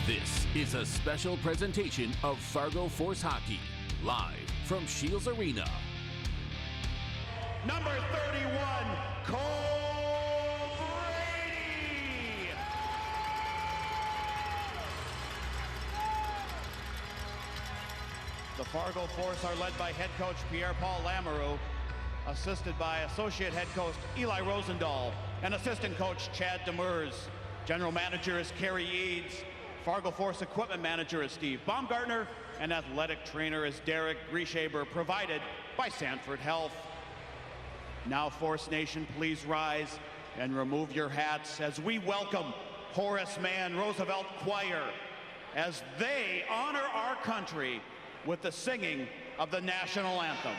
This is a special presentation of Fargo Force Hockey, live from Shields Arena. Number 31, Cole Brady. The Fargo Force are led by head coach Pierre-Paul Lamoureux, assisted by associate head coach Eli Rosendahl and assistant coach Chad Demers. General manager is Kerry Eads. Fargo Force equipment manager is Steve Baumgartner, and athletic trainer is Derek Grieshaber, provided by Sanford Health. Now, Force Nation, please rise and remove your hats as we welcome Horace Mann Roosevelt Choir as they honor our country with the singing of the national anthem.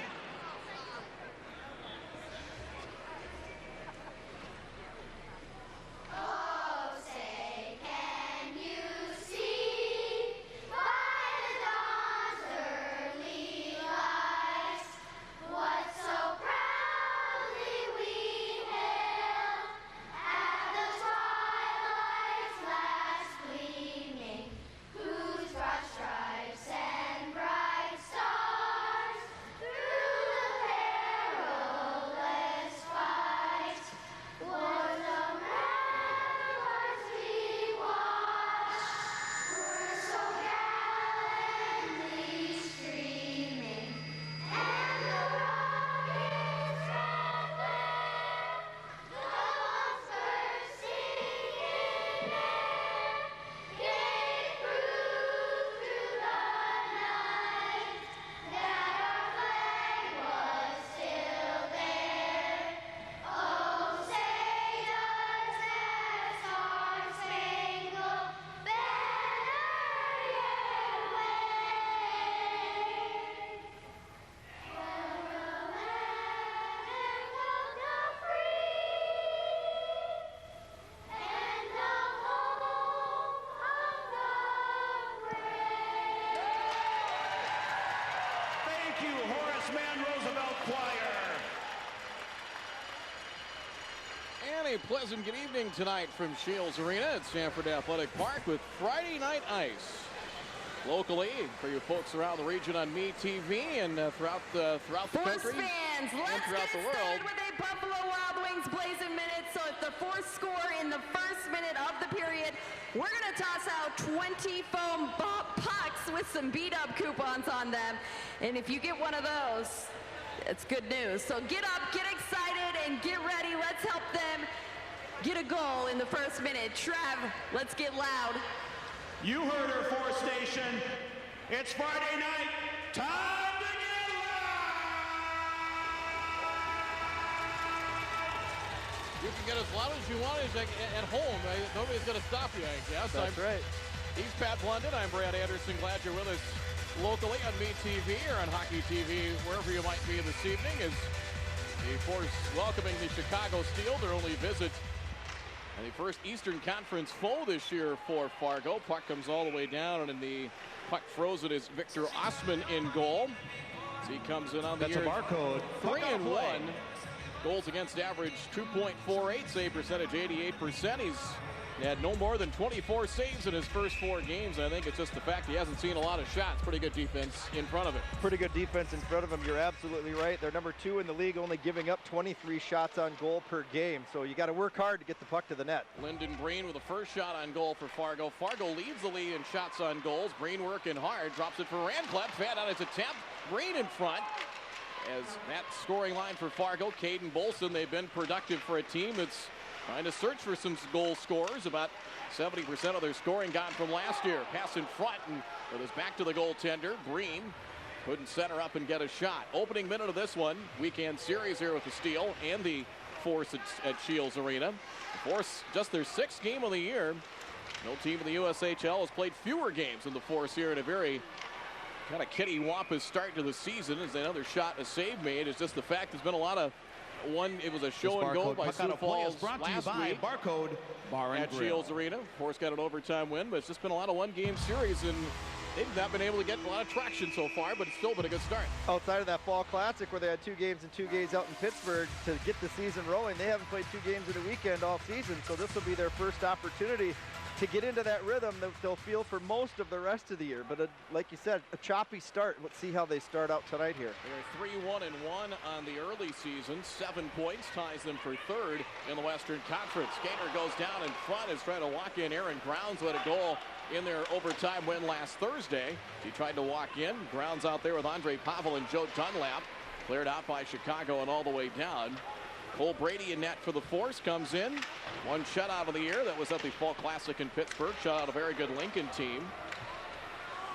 A pleasant good evening tonight from Shields Arena at Sanford Athletic Park with Friday Night Ice. Locally, for you folks around the region on MeTV and throughout the country fans, and throughout the world. With a Buffalo Wild Wings blazing minute. So if the Force score in the first minute of the period, we're going to toss out 20 foam pucks with some beat-up coupons on them. And if you get one of those, it's good news. So get up, get excited, and get ready. Let's help them get a goal in the first minute. Trev, let's get loud. You heard her, Force Nation. It's Friday night. Time to get loud! You can get as loud as you want at home. Nobody's going to stop you, I guess. That's right. He's Pat Blunden. I'm Brad Anderson. Glad you're with us locally on MeTV or on Hockey TV, wherever you might be this evening, as the Force welcoming the Chicago Steel, their only visit and the first Eastern Conference foe this year for Fargo. Puck comes all the way down, and in the puck frozen is Victor Osman in goal. As he comes in on the year. That's a barcode. 3-1. Goals against average 2.48, save percentage 88%. He's had no more than 24 saves in his first 4 games. I think it's just the fact he hasn't seen a lot of shots. Pretty good defense in front of it. Pretty good defense in front of him. You're absolutely right. They're number 2 in the league, only giving up 23 shots on goal per game. So you got to work hard to get the puck to the net. Lyndon Breen with the first shot on goal for Fargo. Fargo leads the league in shots on goals. Breen working hard, drops it for Rancliffe. Fed on his attempt. Breen in front. As that scoring line for Fargo, Caden Bolson, they've been productive for a team that's trying to search for some goal scorers. About 70% of their scoring gotten from last year. Pass in front, and with his back to the goaltender, Breen couldn't center up and get a shot. Opening minute of this one, weekend series here with the Steel and the Force at Shields Arena. The Force, just their 6th game of the year. No team in the USHL has played fewer games than the Force here in a very kind of kitty-wampus start to the season. As another shot, a save made, is just the fact there's been a lot of it was a show and go by Sioux Falls last week Barcode Bar and at Shields Arena. Force got an overtime win, but it's just been a lot of one-game series, and they've not been able to get a lot of traction so far, but it's still been a good start. Outside of that Fall Classic where they had 2 games and 2 games out in Pittsburgh to get the season rolling, they haven't played 2 games in a weekend all season, so this will be their first opportunity to get into that rhythm that they'll feel for most of the rest of the year. But like you said, a choppy start. Let's see how they start out tonight here. They're 3-1-1 on the early season. 7 points ties them for third in the Western Conference. Skater goes down in front, is trying to walk in. Aaron Grounds led a goal in their overtime win last Thursday. He tried to walk in. Grounds out there with Andre Pavel and Joe Dunlap. Cleared out by Chicago and all the way down. Cole Brady in net for the Force comes in. 1 shutout of the year. That was at the Fall Classic in Pittsburgh. Shut out a very good Lincoln team.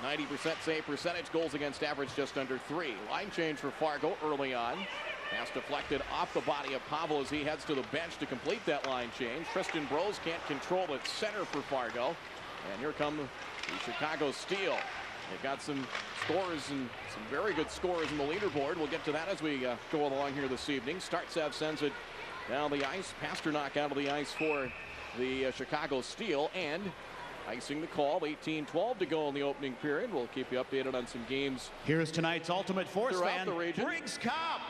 90% save percentage. Goals against average just under 3. Line change for Fargo early on. Pass deflected off the body of Pavel as he heads to the bench to complete that line change. Tristan Brose can't control it. Center for Fargo. And here come the Chicago Steel. They've got some scores and some very good scores in the leaderboard. We'll get to that as we go along here this evening. Startsev sends it down the ice. Pasternak out of the ice for the Chicago Steel. And icing the call. 18-12 to go in the opening period. We'll keep you updated on some games. Here's tonight's Ultimate Force fan, the region. Briggs KOPP.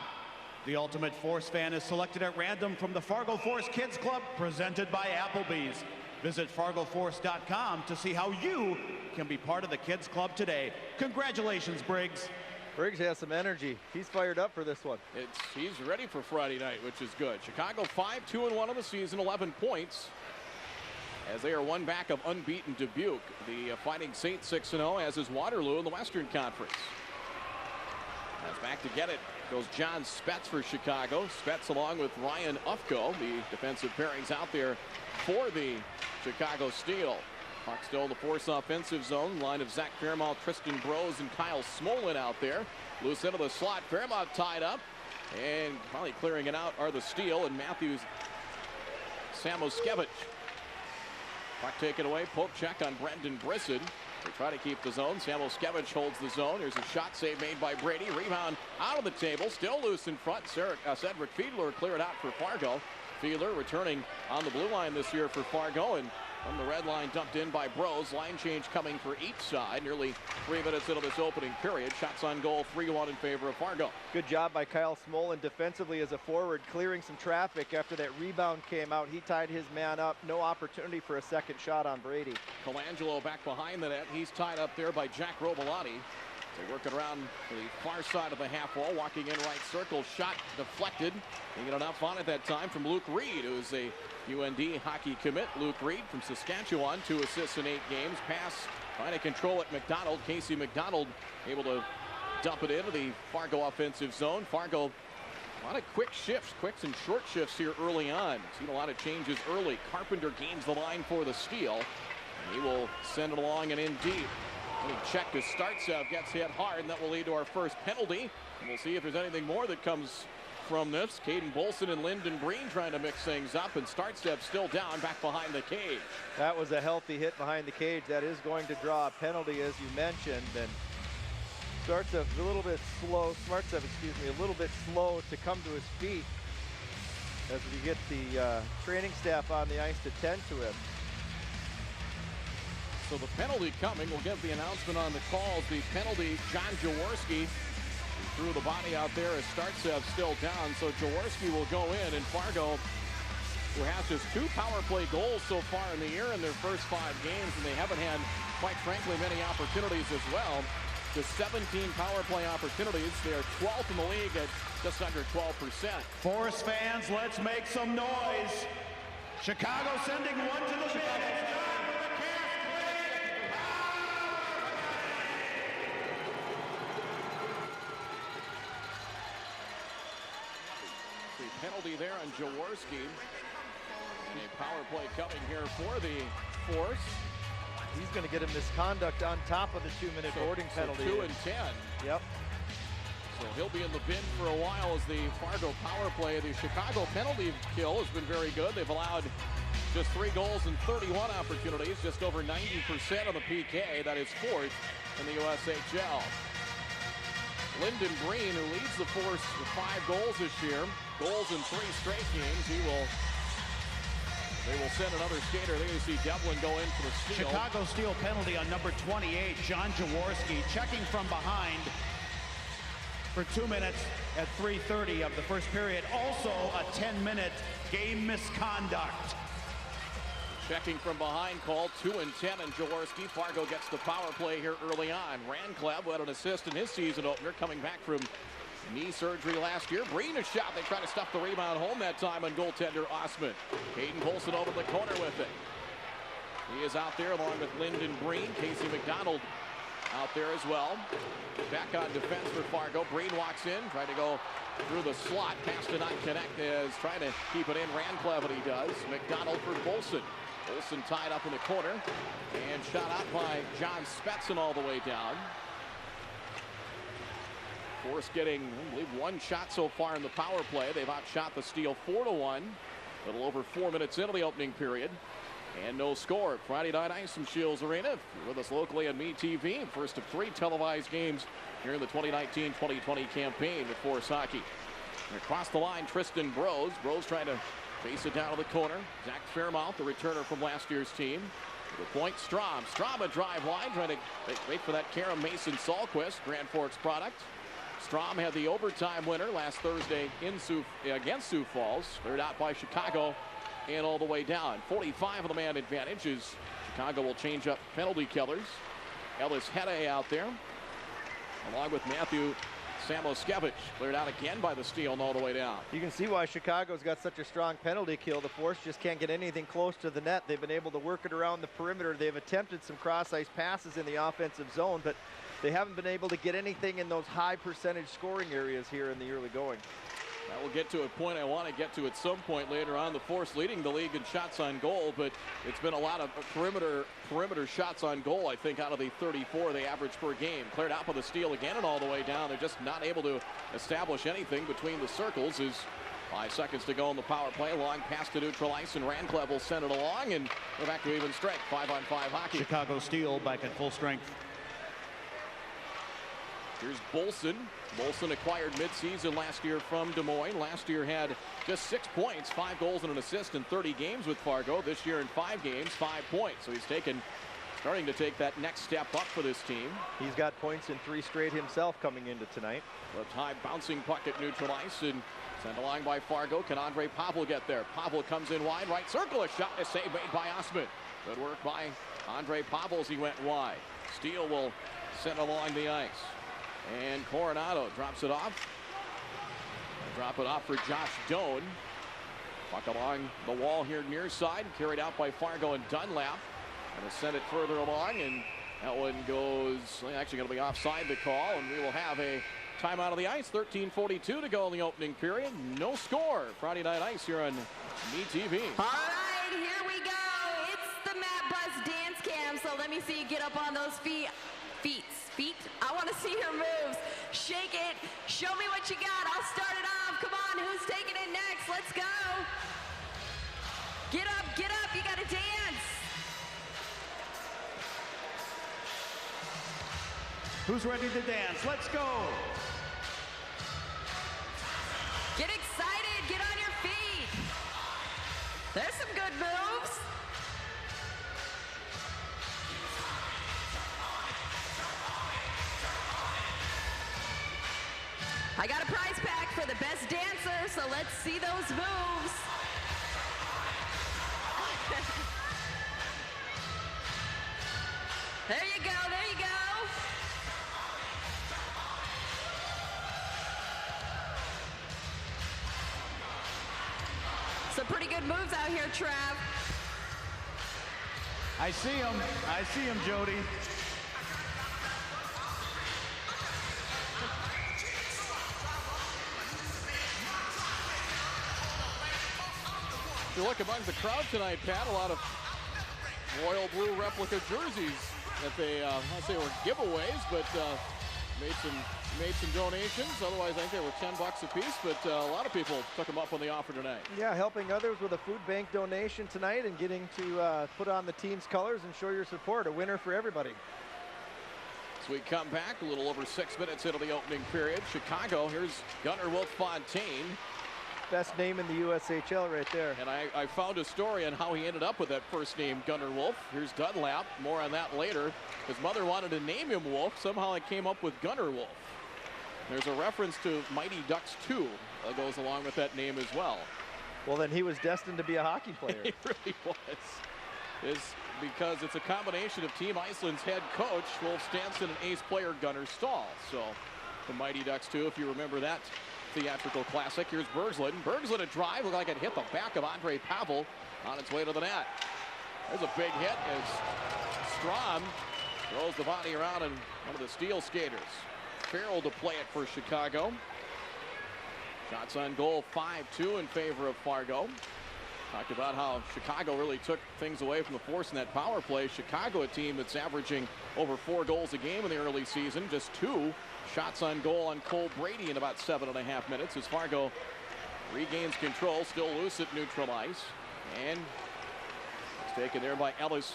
The Ultimate Force fan is selected at random from the Fargo Force Kids Club, presented by Applebee's. Visit FargoForce.com to see how you can be part of the Kids Club today. Congratulations, Briggs. Briggs has some energy. He's fired up for this one. He's ready for Friday night, which is good. Chicago 5-2-1 on the season, 11 points. As they are 1 back of unbeaten Dubuque. The Fighting Saints 6-0, as is Waterloo in the Western Conference. As back to get it goes John Spetz for Chicago. Spetz along with Ryan Ufko, the defensive pairings out there for the Chicago Steel. Puck still in the Force offensive zone. Line of Zach Fairmount, Tristan Brose, and Kyle Smolin out there. Loose into the slot. Fairmount tied up. And probably clearing it out are the Steel and Matthews Samoskevich. Puck taken away. Poke check on Brendan Brisson. They try to keep the zone. Samoskevich holds the zone. Here's a shot save made by Brady. Rebound out of the table. Still loose in front. Cedric Fiedler cleared out for Fargo. Fiedler returning on the blue line this year for Fargo, and from the red line dumped in by Brose. Line change coming for each side. Nearly 3 minutes into this opening period. Shots on goal, 3-1 in favor of Fargo. Good job by Kyle Smolin defensively as a forward, clearing some traffic after that rebound came out. He tied his man up. No opportunity for a second shot on Brady. Colangelo back behind the net. He's tied up there by Jack Robilotti. They're working around to the far side of the half wall, walking in right circle. Shot deflected. Getting it enough on at that time from Luke Reed, who's a UND hockey commit. Luke Reed from Saskatchewan, 2 assists in 8 games. Pass trying to control it. McDonald, Casey McDonald, able to dump it into the Fargo offensive zone. Fargo, a lot of quick shifts, quicks and short shifts here early on. Seen a lot of changes early. Carpenter gains the line for the Steel. And he will send it along and in deep. And he checked his Startsev, gets hit hard, and that will lead to our first penalty. And we'll see if there's anything more that comes from this. Caden Bolson and Lyndon Breen trying to mix things up, and Startsev still down back behind the cage. That was a healthy hit behind the cage. That is going to draw a penalty, as you mentioned. And Startsev's a little bit slow, Smartsev, excuse me, a little bit slow to come to his feet as we get the training staff on the ice to tend to him. So the penalty coming. We'll get the announcement on the calls. The penalty, John Jaworski threw the body out there as Startsev still down. So Jaworski will go in, and Fargo, who has just 2 power play goals so far in the year in their first 5 games, and they haven't had, quite frankly, many opportunities as well. Just 17 power play opportunities. They are 12th in the league at just under 12%. Force fans, let's make some noise. Chicago sending one to the bench. Penalty there on Jaworski. And a power play coming here for the Force. He's going to get a misconduct on top of the 2-minute boarding penalty. 2 and 10. Yep. So he'll be in the bin for a while as the Fargo power play. The Chicago penalty kill has been very good. They've allowed just 3 goals and 31 opportunities, just over 90% of the PK. That is 4th in the USHL. Lyndon Breen, who leads the Force with 5 goals this year, goals in 3 straight games. They will send another skater. They're going to see Devlin go in for the Steel. Chicago Steel penalty on number 28, John Jaworski, checking from behind for 2 minutes at 3:30 of the first period. Also a 10-minute game misconduct. Checking from behind call, 2 and 10, and Jaworski. Fargo gets the power play here early on. Rancleb had an assist in his season opener, coming back from knee surgery last year. Breen a shot. They try to stuff the rebound home that time on goaltender Osman. Hayden Polson over the corner with it. He is out there along with Lyndon Breen. Casey McDonald out there as well. Back on defense for Fargo. Breen walks in, trying to go through the slot. Pass to not connect, as trying to keep it in. Rancleb, and he does. McDonald for Bolson. Olsen tied up in the corner and shot out by John Spetson all the way down. Porce getting, I believe, 1 shot so far in the power play. They've outshot the Steel 4-1. A little over 4 minutes into the opening period. And no score. Friday night ice from Shields Arena. If you're with us locally on MeTV, first of 3 televised games here in the 2019-2020 campaign with Force Hockey. And across the line, Tristan Brose. Brose trying to face it down to the corner. Zach Fairmount, the returner from last year's team. To the point, Strom. Strom a drive line, trying to wait for that Karen Mason Salquist, Grand Forks product. Strom had the overtime winner last Thursday against Sioux Falls. Cleared out by Chicago and all the way down. 45 of the man advantage as Chicago will change up penalty killers. Ellis Hede out there, along with Matthew Samoskevich. Cleared out again by the Steel and all the way down. You can see why Chicago's got such a strong penalty kill. The Force just can't get anything close to the net. They've been able to work it around the perimeter. They've attempted some cross-ice passes in the offensive zone, but they haven't been able to get anything in those high percentage scoring areas here in the early going. That will get to a point I want to get to at some point later on. The Force leading the league in shots on goal, but it's been a lot of perimeter shots on goal, I think, out of the 34 they average per game. Cleared out by the Steel again and all the way down. They're just not able to establish anything between the circles. Is 5 seconds to go in the power play. Long pass to neutral ice, and Rancleb will send it along, and we're back to even strength. 5-on-5 hockey. Chicago Steel back at full strength. Here's Bolson. Bolson acquired midseason last year from Des Moines. Last year had just 6 points, 5 goals and an assist in 30 games with Fargo. This year in 5 games, 5 points. So he's starting to take that next step up for this team. He's got points in 3 straight himself coming into tonight. Left high bouncing puck at neutral ice and sent along by Fargo. Can Andre Pavel get there? Pavel comes in wide, right circle, a shot, a save made by Osman. Good work by Andre Pavel as he went wide. Steel will send along the ice. And Coronado drops it off. Drop it off for Josh Doan. Puck along the wall here near side. Carried out by Fargo and Dunlap. Going to send it further along, and that one goes, actually going to be offside the call, and we will have a timeout of the ice. 13:42 to go in the opening period. No score. Friday Night Ice here on MeTV. All right, here we go. It's the Matt Bus dance cam, so let me see you get up on those feet. Feet. I want to see your moves. Shake it. Show me what you got. I'll start it off. Come on, who's taking it next? Let's go. Get up, get up. You got to dance. Who's ready to dance? Let's go. Get excited. Get on your feet. There's some good moves. I got a prize pack for the best dancer, so let's see those moves. There you go, there you go. Some pretty good moves out here, Trav. I see him, Jody. If you look among the crowd tonight, Pat, a lot of royal blue replica jerseys that they, I'll say were giveaways, but made some donations. Otherwise, I think they were $10 a piece, but a lot of people took them up on the offer tonight. Yeah, helping others with a food bank donation tonight and getting to put on the team's colors and show your support. A winner for everybody. As we come back, a little over 6 minutes into the opening period. Chicago, here's Gunnar Wolf Fontaine. Best name in the USHL right there. And I found a story on how he ended up with that first name, Gunnar Wolf. Here's Dunlap. More on that later. His mother wanted to name him Wolf. Somehow it came up with Gunnar Wolf. There's a reference to Mighty Ducks 2 that goes along with that name as well. Well, then he was destined to be a hockey player. He really was. is because it's a combination of Team Iceland's head coach, Wolf Stanson, and ace player Gunnar Stahl. So the Mighty Ducks, too, if you remember that theatrical classic. Here's Berglund. Berglund a drive, looked like it hit the back of Andre Pavel on its way to the net. There's a big hit as Strom throws the body around and one of the Steel skaters. Farrell to play it for Chicago. Shots on goal 5-2 in favor of Fargo. Talked about how Chicago really took things away from the Force in that power play. Chicago, a team that's averaging over 4 goals a game in the early season. Just 2 shots on goal on Cole Brady in about 7.5 minutes as Fargo regains control, still loose at neutral ice. And it's taken there by Ellis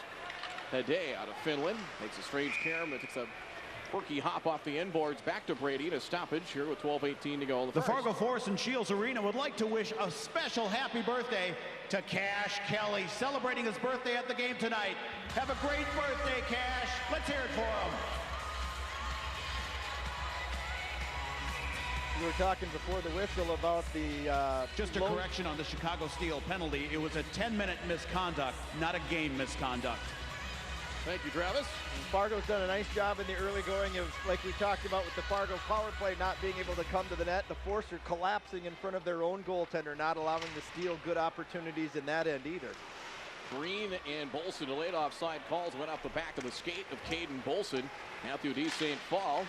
Hede out of Finland. Makes a strange carom. It takes a quirky hop off the inboards back to Brady and a stoppage here with 12:18 to go in the first. Fargo Force in Shields Arena would like to wish a special happy birthday to Cash Kelly, celebrating his birthday at the game tonight. Have a great birthday, Cash. Let's hear it for him. We were talking before the whistle about the just a correction on the Chicago Steel penalty. It was a 10-minute misconduct, not a game misconduct. Thank you, Travis. Fargo's done a nice job in the early going of, like we talked about with the Fargo power play, not being able to come to the net. The Force are collapsing in front of their own goaltender, not allowing the Steel good opportunities in that end either. Green and Bolson delayed offside calls went off the back of the skate of Caden Bolson. Matthew D. St. Paul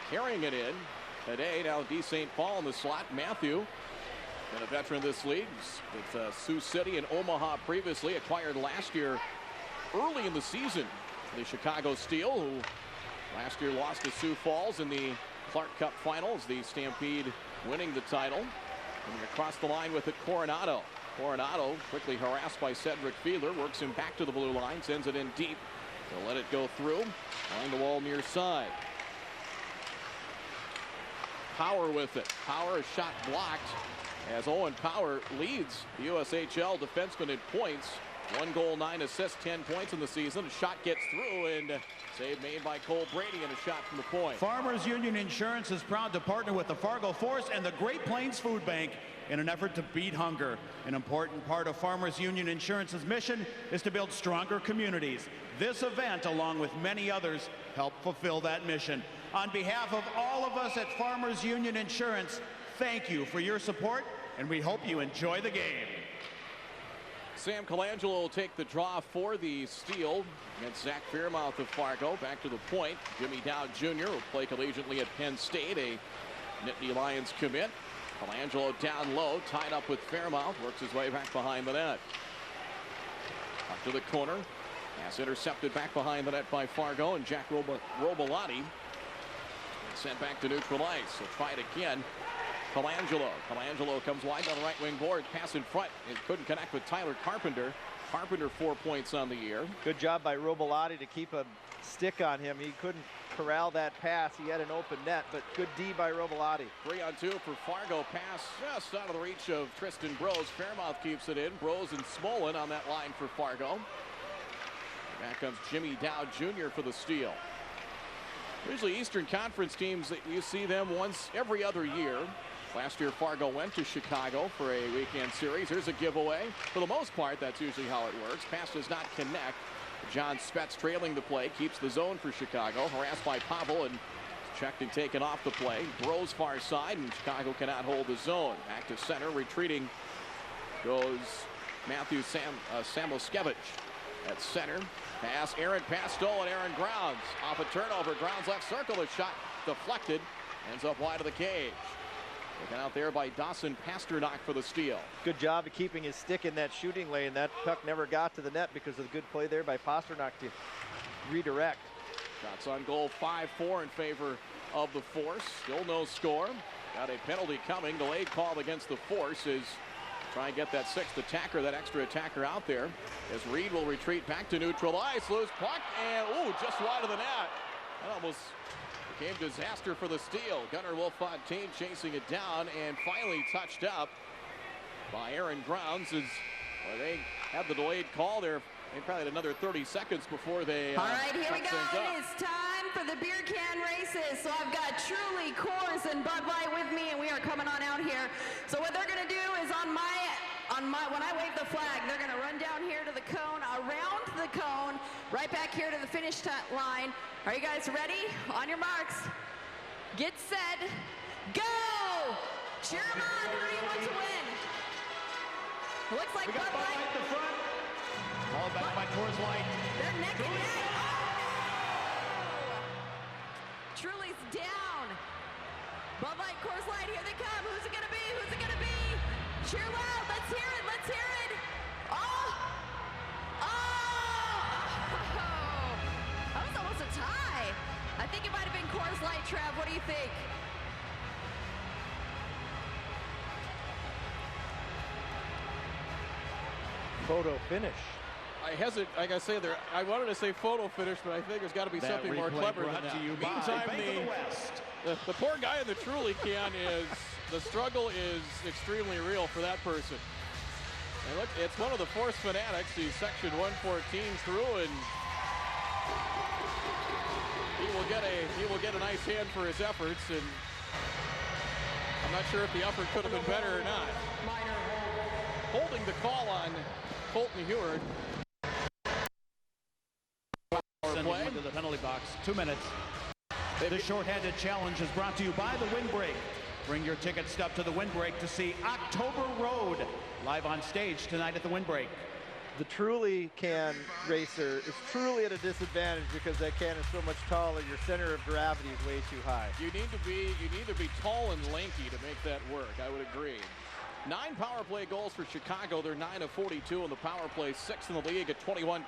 carrying it in. Today, now D. St. Paul in the slot. Matthew, been a veteran of this league with Sioux City and Omaha previously, acquired last year early in the season. The Chicago Steel, who last year lost to Sioux Falls in the Clark Cup Finals. The Stampede winning the title. And across the line with it, Coronado. Coronado quickly harassed by Cedric Fiedler, works him back to the blue line, sends it in deep. They'll let it go through, along the wall near side. Power with it. Power is shot blocked as Owen Power leads the USHL defenseman in points. 1 goal, 9 assists, 10 points in the season. A shot gets through and save made by Cole Brady and a shot from the point. Farmers Union Insurance is proud to partner with the Fargo Force and the Great Plains Food Bank in an effort to beat hunger. An important part of Farmers Union Insurance's mission is to build stronger communities. This event, along with many others, help fulfill that mission. On behalf of all of us at Farmers Union Insurance, thank you for your support, and we hope you enjoy the game. Sam Colangelo will take the draw for the Steel against Zach Fairmouth of Fargo. Back to the point. Jimmy Dowd Jr. will play collegiately at Penn State, a Nittany Lions commit. Colangelo down low, tied up with Fairmouth, works his way back behind the net. Up to the corner. Pass intercepted back behind the net by Fargo, and Jack Robolati sent back to neutral ice. So try it again. Colangelo comes wide on the right wing board. Pass in front. It couldn't connect with Tyler Carpenter. Carpenter 4 points on the year. Good job by Robolati to keep a stick on him. He couldn't corral that pass. He had an open net, but good D by Robolati. 3-on-2 for Fargo. Pass just out of the reach of Tristan Brose. Fairmouth keeps it in. Brose and Smolin on that line for Fargo. Back comes Jimmy Dowd Jr. for the Steel. Usually Eastern Conference teams, you see them once every other year. Last year, Fargo went to Chicago for a weekend series. Here's a giveaway. For the most part, that's usually how it works. Pass does not connect. John Spetz trailing the play, keeps the zone for Chicago. Harassed by Pavel and checked and taken off the play. Bros far side, and Chicago cannot hold the zone. Back to center, retreating goes Matthew Samoskevich at center. Pass, Aaron pass stolen, Aaron Grounds. Off a turnover, Grounds left circle, the shot deflected. Ends up wide of the cage. Taken out there by Dawson Pasternak for the Steel. Good job of keeping his stick in that shooting lane. That puck never got to the net because of the good play there by Pasternak to redirect. Shots on goal 5-4 in favor of the Force. Still no score. Got a penalty coming. Delayed call against the Force is try and get that sixth attacker, that extra attacker out there. As Reed will retreat back to neutral ice. Loose puck and just wide of the net. That almost became disaster for the Steel. Gunnar Wolffontein chasing it down and finally touched up by Aaron Grounds as they had the delayed call there. They probably had another 30 seconds before they all right, here we go. It is time for the beer can races. So I've got Truly, Coors, and Bud Light with me, and we are coming on out here. So what they're going to do is on when I wave the flag, they're going to run down here to the cone, around the cone, right back here to the finish line. Are you guys ready? On your marks. Get set. Go! Cheer them on. Who do you want to win? It looks like We got Bud Light in the front. Followed back by Coors Light. They're neck and neck. Oh! Truly's down. Bud Light, Coors Light, here they come. Who's it going to be? Who's it going to be? Cheer loud. Let's hear it. Let's hear it. Oh! Oh! That was almost a tie. I think it might have been Coors Light, Trev. What do you think? Photo finish. I hesitate, like I say there, I wanted to say photo finish, but I think there's got to be something more clever than that. Meantime, the poor guy in the Truly can is, the struggle is extremely real for that person. And look, it's one of the Force fanatics. He's section 114 through, and he will get a nice hand for his efforts. And I'm not sure if the effort could have been better or not. Holding the call on Colton Heward. Sending him into the penalty box. 2 minutes. This shorthanded challenge is brought to you by the Windbreak. Bring your ticket stub to the Windbreak to see October Road live on stage tonight at the Windbreak. The Truly can racer is truly at a disadvantage because that can is so much taller. Your center of gravity is way too high. You need to be tall and lanky to make that work. I would agree. 9 power play goals for Chicago. They're 9 of 42 in the power play, 6th in the league at 21%.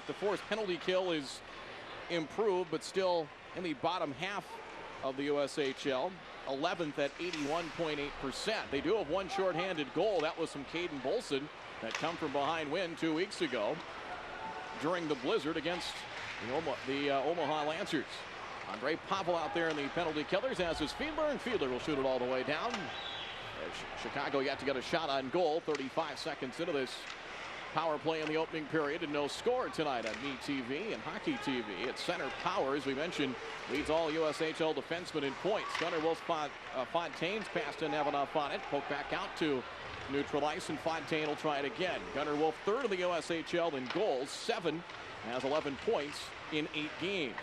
The Force penalty kill is improved, but still in the bottom half of the USHL, 11th at 81.8%. They do have one shorthanded goal. That was from Caden Bolson that come from behind win 2 weeks ago during the blizzard against the Omaha Lancers. Andre Pavel out there in the penalty killers, as is Fiedler, and Fiedler will shoot it all the way down. Chicago yet to get a shot on goal. 35 seconds into this power play in the opening period, and no score tonight on MeTV and Hockey TV. At center, Powers, we mentioned, leads all USHL defensemen in points. Gunnar Wolf Fontaine's pass didn't have enough on it. Poke back out to neutral ice, and Fontaine will try it again. Gunnar Wolf, 3rd of the USHL in goals, 7, has 11 points in 8 games.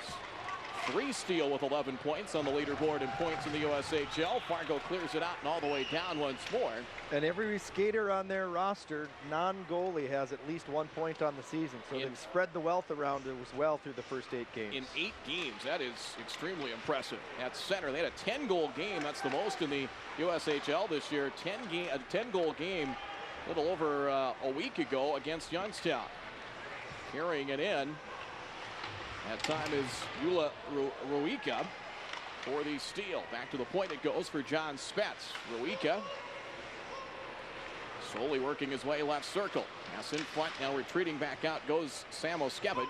3 Steele with 11 points on the leaderboard in points in the USHL. Fargo clears it out and all the way down once more. And every skater on their roster, non-goalie, has at least 1 point on the season. So they've spread the wealth around as well through the first 8 games. In 8 games, that is extremely impressive. At center, they had a 10-goal game. That's the most in the USHL this year. A 10-goal game a little over a week ago against Youngstown. Carrying it in. That time is Yula Ruika for the steal. Back to the point it goes for John Spetz. Ruika slowly working his way left circle. Pass in front, now retreating back out goes Sam Oskevich.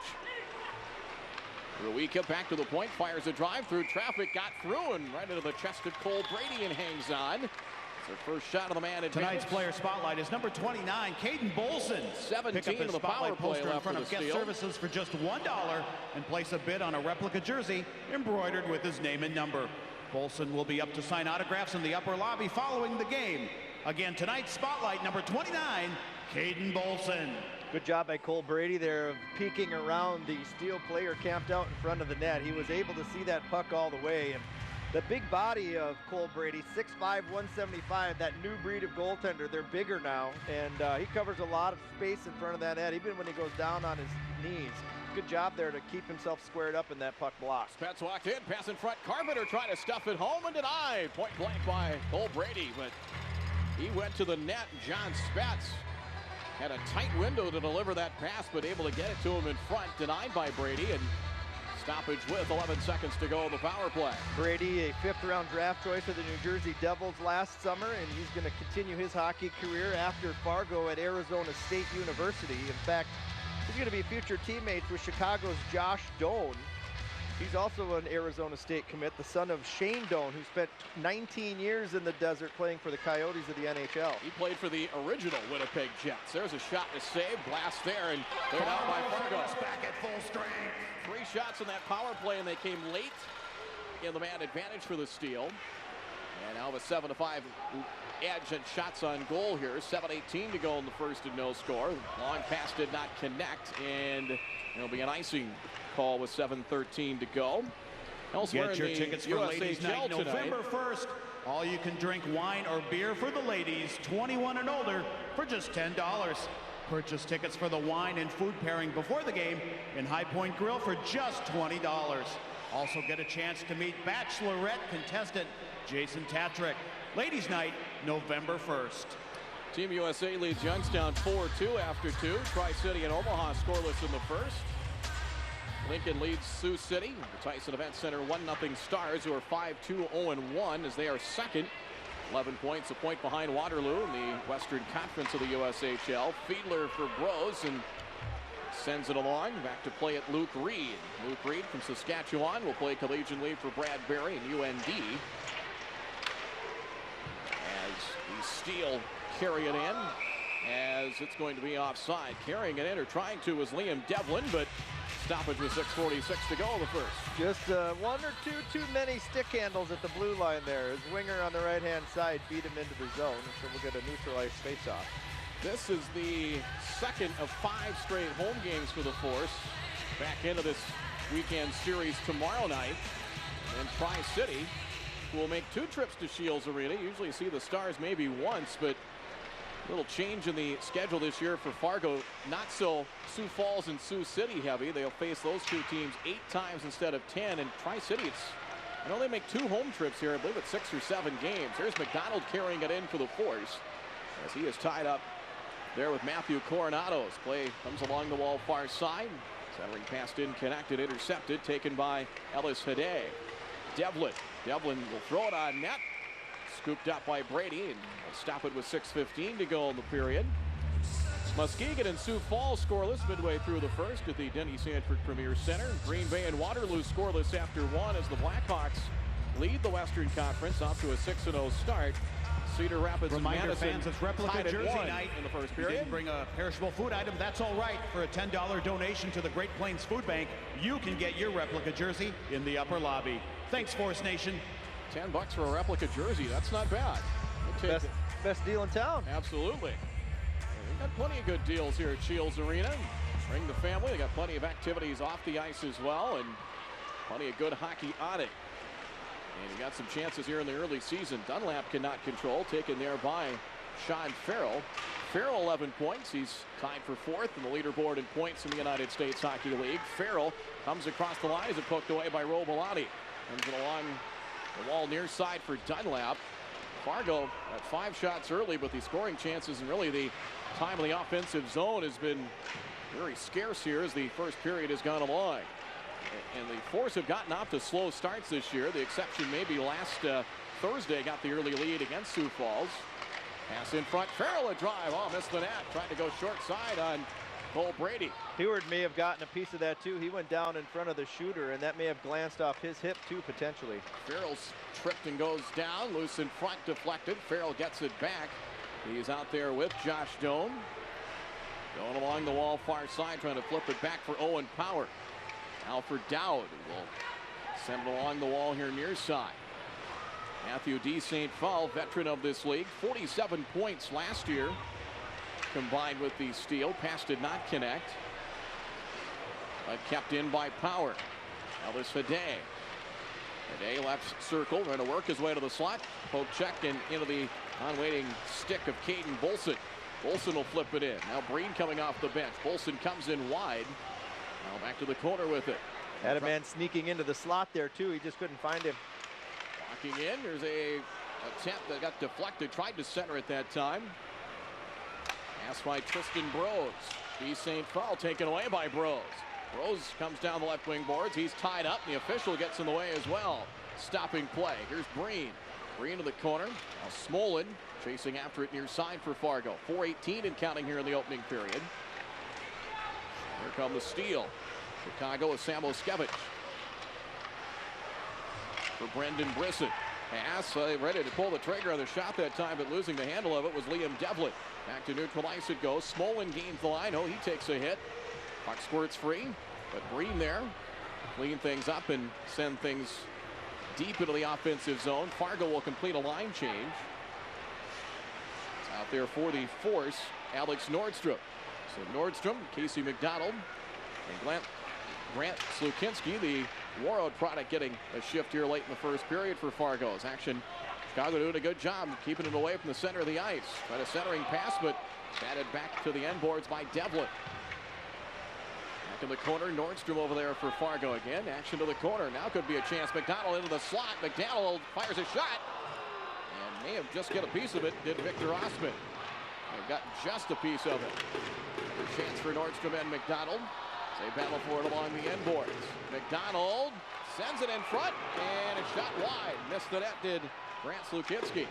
Ruika back to the point, fires a drive through traffic, got through and right into the chest of Cole Brady and hangs on. It's their first shot of the man advantage. Tonight's player spotlight is number 29, Caden Bolson. 17 of the power play in front of guest services for just $1 and place a bid on a replica jersey embroidered with his name and number. Bolson will be up to sign autographs in the upper lobby following the game. Again, tonight's spotlight, number 29, Caden Bolson. Good job by Cole Brady there of peeking around the Steel player camped out in front of the net. He was able to see that puck all the way. And the big body of Cole Brady, 6'5", 175, that new breed of goaltender. They're bigger now, and he covers a lot of space in front of that net, even when he goes down on his knees. Good job there to keep himself squared up in that puck block. Spetz walked in, pass in front. Carpenter trying to stuff it home and denied. Point blank by Cole Brady, but he went to the net. John Spetz had a tight window to deliver that pass, but able to get it to him in front. Denied by Brady, and stoppage with 11 seconds to go in the power play. Brady, a 5th-round draft choice of the New Jersey Devils last summer, and he's going to continue his hockey career after Fargo at Arizona State University. In fact, he's going to be future teammates with Chicago's Josh Doan. He's also an Arizona State commit, the son of Shane Doan, who spent 19 years in the desert playing for the Coyotes of the NHL. He played for the original Winnipeg Jets. There's a shot to save, blast there, and they're out by Fargo. Back at full strength. 3 shots in that power play, and they came late in the man advantage for the steal. And now a 7-5 edge and shots on goal here. 7:18 to go in the first and no score. Long pass did not connect, and there'll be an icing call with 7:13 to go. Elsewhere Get your in the tickets for USA Ladies Night tonight. November 1st. All you can drink wine or beer for the ladies 21 and older for just $10. Purchase tickets for the wine and food pairing before the game in High Point Grill for just $20. Also get a chance to meet Bachelorette contestant Jason Tatrick. Ladies Night, November 1st. Team USA leads Youngstown 4-2 after 2. Tri-City and Omaha scoreless in the first. Lincoln leads Sioux City. The Tyson Event Center 1-0 Stars, who are 5-2, 0-1 as they are second. 11 points, a point behind Waterloo in the Western Conference of the USHL. Fiedler for Bros and sends it along. Back to play at Luke Reed. Luke Reed from Saskatchewan will play collegiately for Bradbury and UND. As the Steel carry it in, as it's going to be offside. Carrying it in, or trying to, was Liam Devlin, but stoppage with 6:46 to go in the first. Just one or two too many stick handles at the blue line there. His winger on the right-hand side beat him into the zone, so we'll get a neutralized face-off. This is the second of 5 straight home games for the Force. Back into this weekend series tomorrow night. And Tri-City will make 2 trips to Shields Arena. Usually you see the Stars maybe once, but a little change in the schedule this year for Fargo. Not so Sioux Falls and Sioux City heavy. They'll face those 2 teams 8 times instead of 10. And Tri-City, I know they make 2 home trips here. I believe it's 6 or 7 games. There's McDonald carrying it in for the Force as he is tied up there with Matthew Coronado's. Play comes along the wall far side. Centering pass in, connected, intercepted, taken by Ellis Haday. Devlin will throw it on net. Scooped up by Brady, and will stop it with 6:15 to go in the period. Muskegon and Sioux Falls scoreless midway through the first at the Denny Sanford Premier Center. Green Bay and Waterloo scoreless after 1 as the Blackhawks lead the Western Conference off to a 6-0 start. Cedar Rapids and Madison fans, it's replica jersey night in the first period. You didn't bring a perishable food item, that's all right. For a $10 donation to the Great Plains Food Bank, you can get your replica jersey in the upper lobby. Thanks, Force Nation. $10 for a replica jersey, that's not bad. Best deal in town. Absolutely. We've got plenty of good deals here at Shields Arena. Bring the family. They got plenty of activities off the ice as well, and plenty of good hockey on it. And you got some chances here in the early season. Dunlap cannot control, taken there by Sean Farrell. Farrell 11 points. He's tied for 4th in the leaderboard in points in the United States Hockey League. Farrell comes across the line as it poked away by Robolati. Comes it along the wall near side for Dunlap. Fargo at 5 shots early, but the scoring chances and really the time of the offensive zone has been very scarce here as the first period has gone along. And the Force have gotten off to slow starts this year. The exception maybe last Thursday got the early lead against Sioux Falls. Pass in front, Farrell a drive, missed the net. Trying to go short side on Cole Brady. Hayward may have gotten a piece of that too. He went down in front of the shooter, and that may have glanced off his hip too, potentially. Farrell's tripped and goes down, loose in front, deflected. Farrell gets it back. He's out there with Josh Doan. Going along the wall far side, trying to flip it back for Owen Power. Alfred Dowd will send it along the wall here near side. Matthew D. St. Paul, veteran of this league, 47 points last year combined with the steal. Pass did not connect, but kept in by Power. Ellis Haday. Haday left circle, trying to work his way to the slot. Poke check and into the on-waiting stick of Caden Bolson. Bolson will flip it in. Now Breen coming off the bench. Bolson comes in wide. Now back to the corner with it. Had a man sneaking into the slot there too. He just couldn't find him. Walking in, there's a attempt that got deflected. Tried to center at that time. Pass by Tristan Bros. D. St. Paul taken away by Bros. Bros comes down the left wing boards. He's tied up. The official gets in the way as well. Stopping play. Here's Breen. Breen to the corner. Now Smolin chasing after it near side for Fargo. 4:18 and counting here in the opening period. Here come the steal. Chicago with Sam Oskevich. For Brendan Brissett. Pass, ready to pull the trigger on the shot that time, but losing the handle of it was Liam Devlin. Back to neutral ice it goes. Smolin gains the line. Oh, he takes a hit. Puck squirts free, but Breen there clean things up and send things deep into the offensive zone. Fargo will complete a line change. Out there for the Force, Alex Nordstrom. So Nordstrom, Casey McDonald, and Grant Slukinski, the Warroad product, getting a shift here late in the first period for Fargo's action. Chicago doing a good job keeping it away from the center of the ice. Tried a centering pass, but batted back to the end boards by Devlin. Back in the corner, Nordstrom over there for Fargo again. Action to the corner. Now could be a chance. McDonald into the slot. McDonald fires a shot. And may have just got a piece of it, did Victor Osman. They've got just a piece of it. Another chance for Nordstrom and McDonald. They battle for it along the end boards. McDonald sends it in front, and a shot wide. Missed the net, did Grant Slukinski.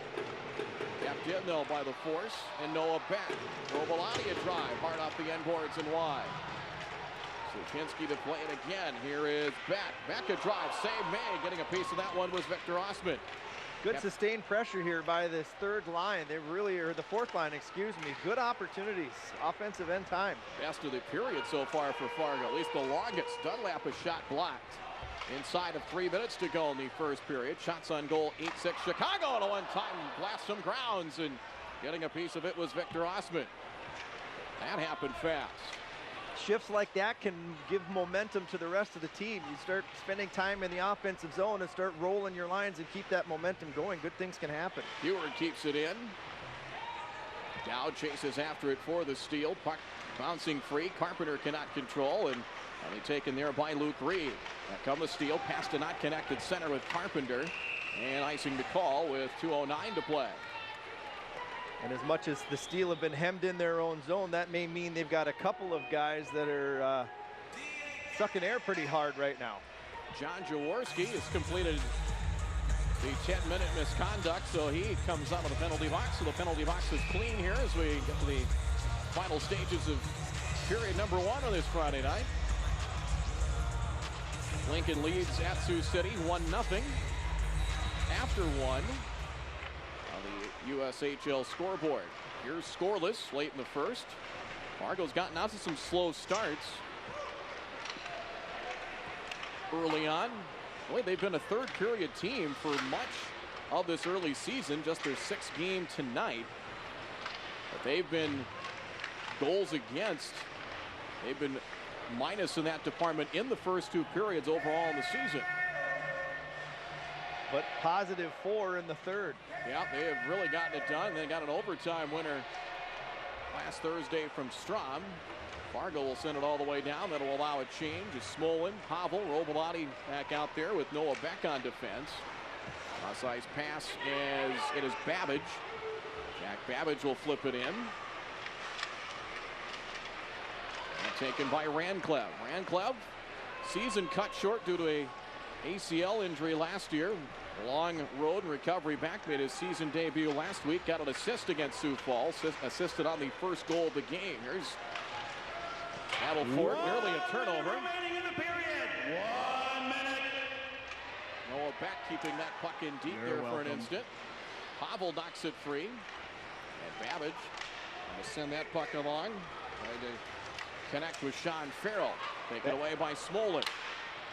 Kept in, though, by the Force, and Noah Beck. Robolani a drive, hard off the end boards and wide. Slukinski to play it again. Here is Beck. Beck a drive, save made. Getting a piece of that one was Victor Osman. Good sustained pressure here by this third line. They really, or the fourth line, excuse me. Good opportunities, offensive end time. Best of the period so far for Fargo, at least the longest. Dunlap a shot blocked. Inside of 3 minutes to go in the first period. Shots on goal, 8-6 Chicago, and a one-time blast some grounds, and getting a piece of it was Victor Osman. That happened fast. Shifts like that can give momentum to the rest of the team. You start spending time in the offensive zone and start rolling your lines and keep that momentum going. Good things can happen. Heward keeps it in. Dowd chases after it for the steal. Puck bouncing free. Carpenter cannot control, and only taken there by Luke Reed. Now come the steal, pass to not connected center with Carpenter, and icing the call with 2:09 to play. And as much as the Steel have been hemmed in their own zone, that may mean they've got a couple of guys that are sucking air pretty hard right now. John Jaworski has completed the 10-minute misconduct, so he comes out of the penalty box. So the penalty box is clean here as we get to the final stages of period number 1 on this Friday night. Lincoln leads at Sioux City 1-0 after 1 on the USHL scoreboard. Here's scoreless late in the first. Fargo's gotten out to some slow starts early on. Boy, they've been a third period team for much of this early season, just their 6th game tonight. But they've been goals against. They've been minus in that department in the first 2 periods overall in the season. But +4 in the third. Yeah, they have really gotten it done. They got an overtime winner last Thursday from Strom. Fargo will send it all the way down. That'll allow a change. It's Smolin, Pavel, Robolani back out there with Noah Beck on defense. Cross-ice pass as it is Babbage. Jack Babbage will flip it in. And taken by Ranclev. Ranclev, season cut short due to a ACL injury last year. Long road and recovery back. Made his season debut last week. Got an assist against Sioux Falls. Assisted on the first goal of the game. Here's battle for it. Nearly a turnover. Remaining in the period. 1 minute. Noah Beck keeping that puck in deep there for an instant. Pavel knocks it free. And Babbage going to send that puck along. Trying to connect with Sean Farrell. Taken away by Smolin.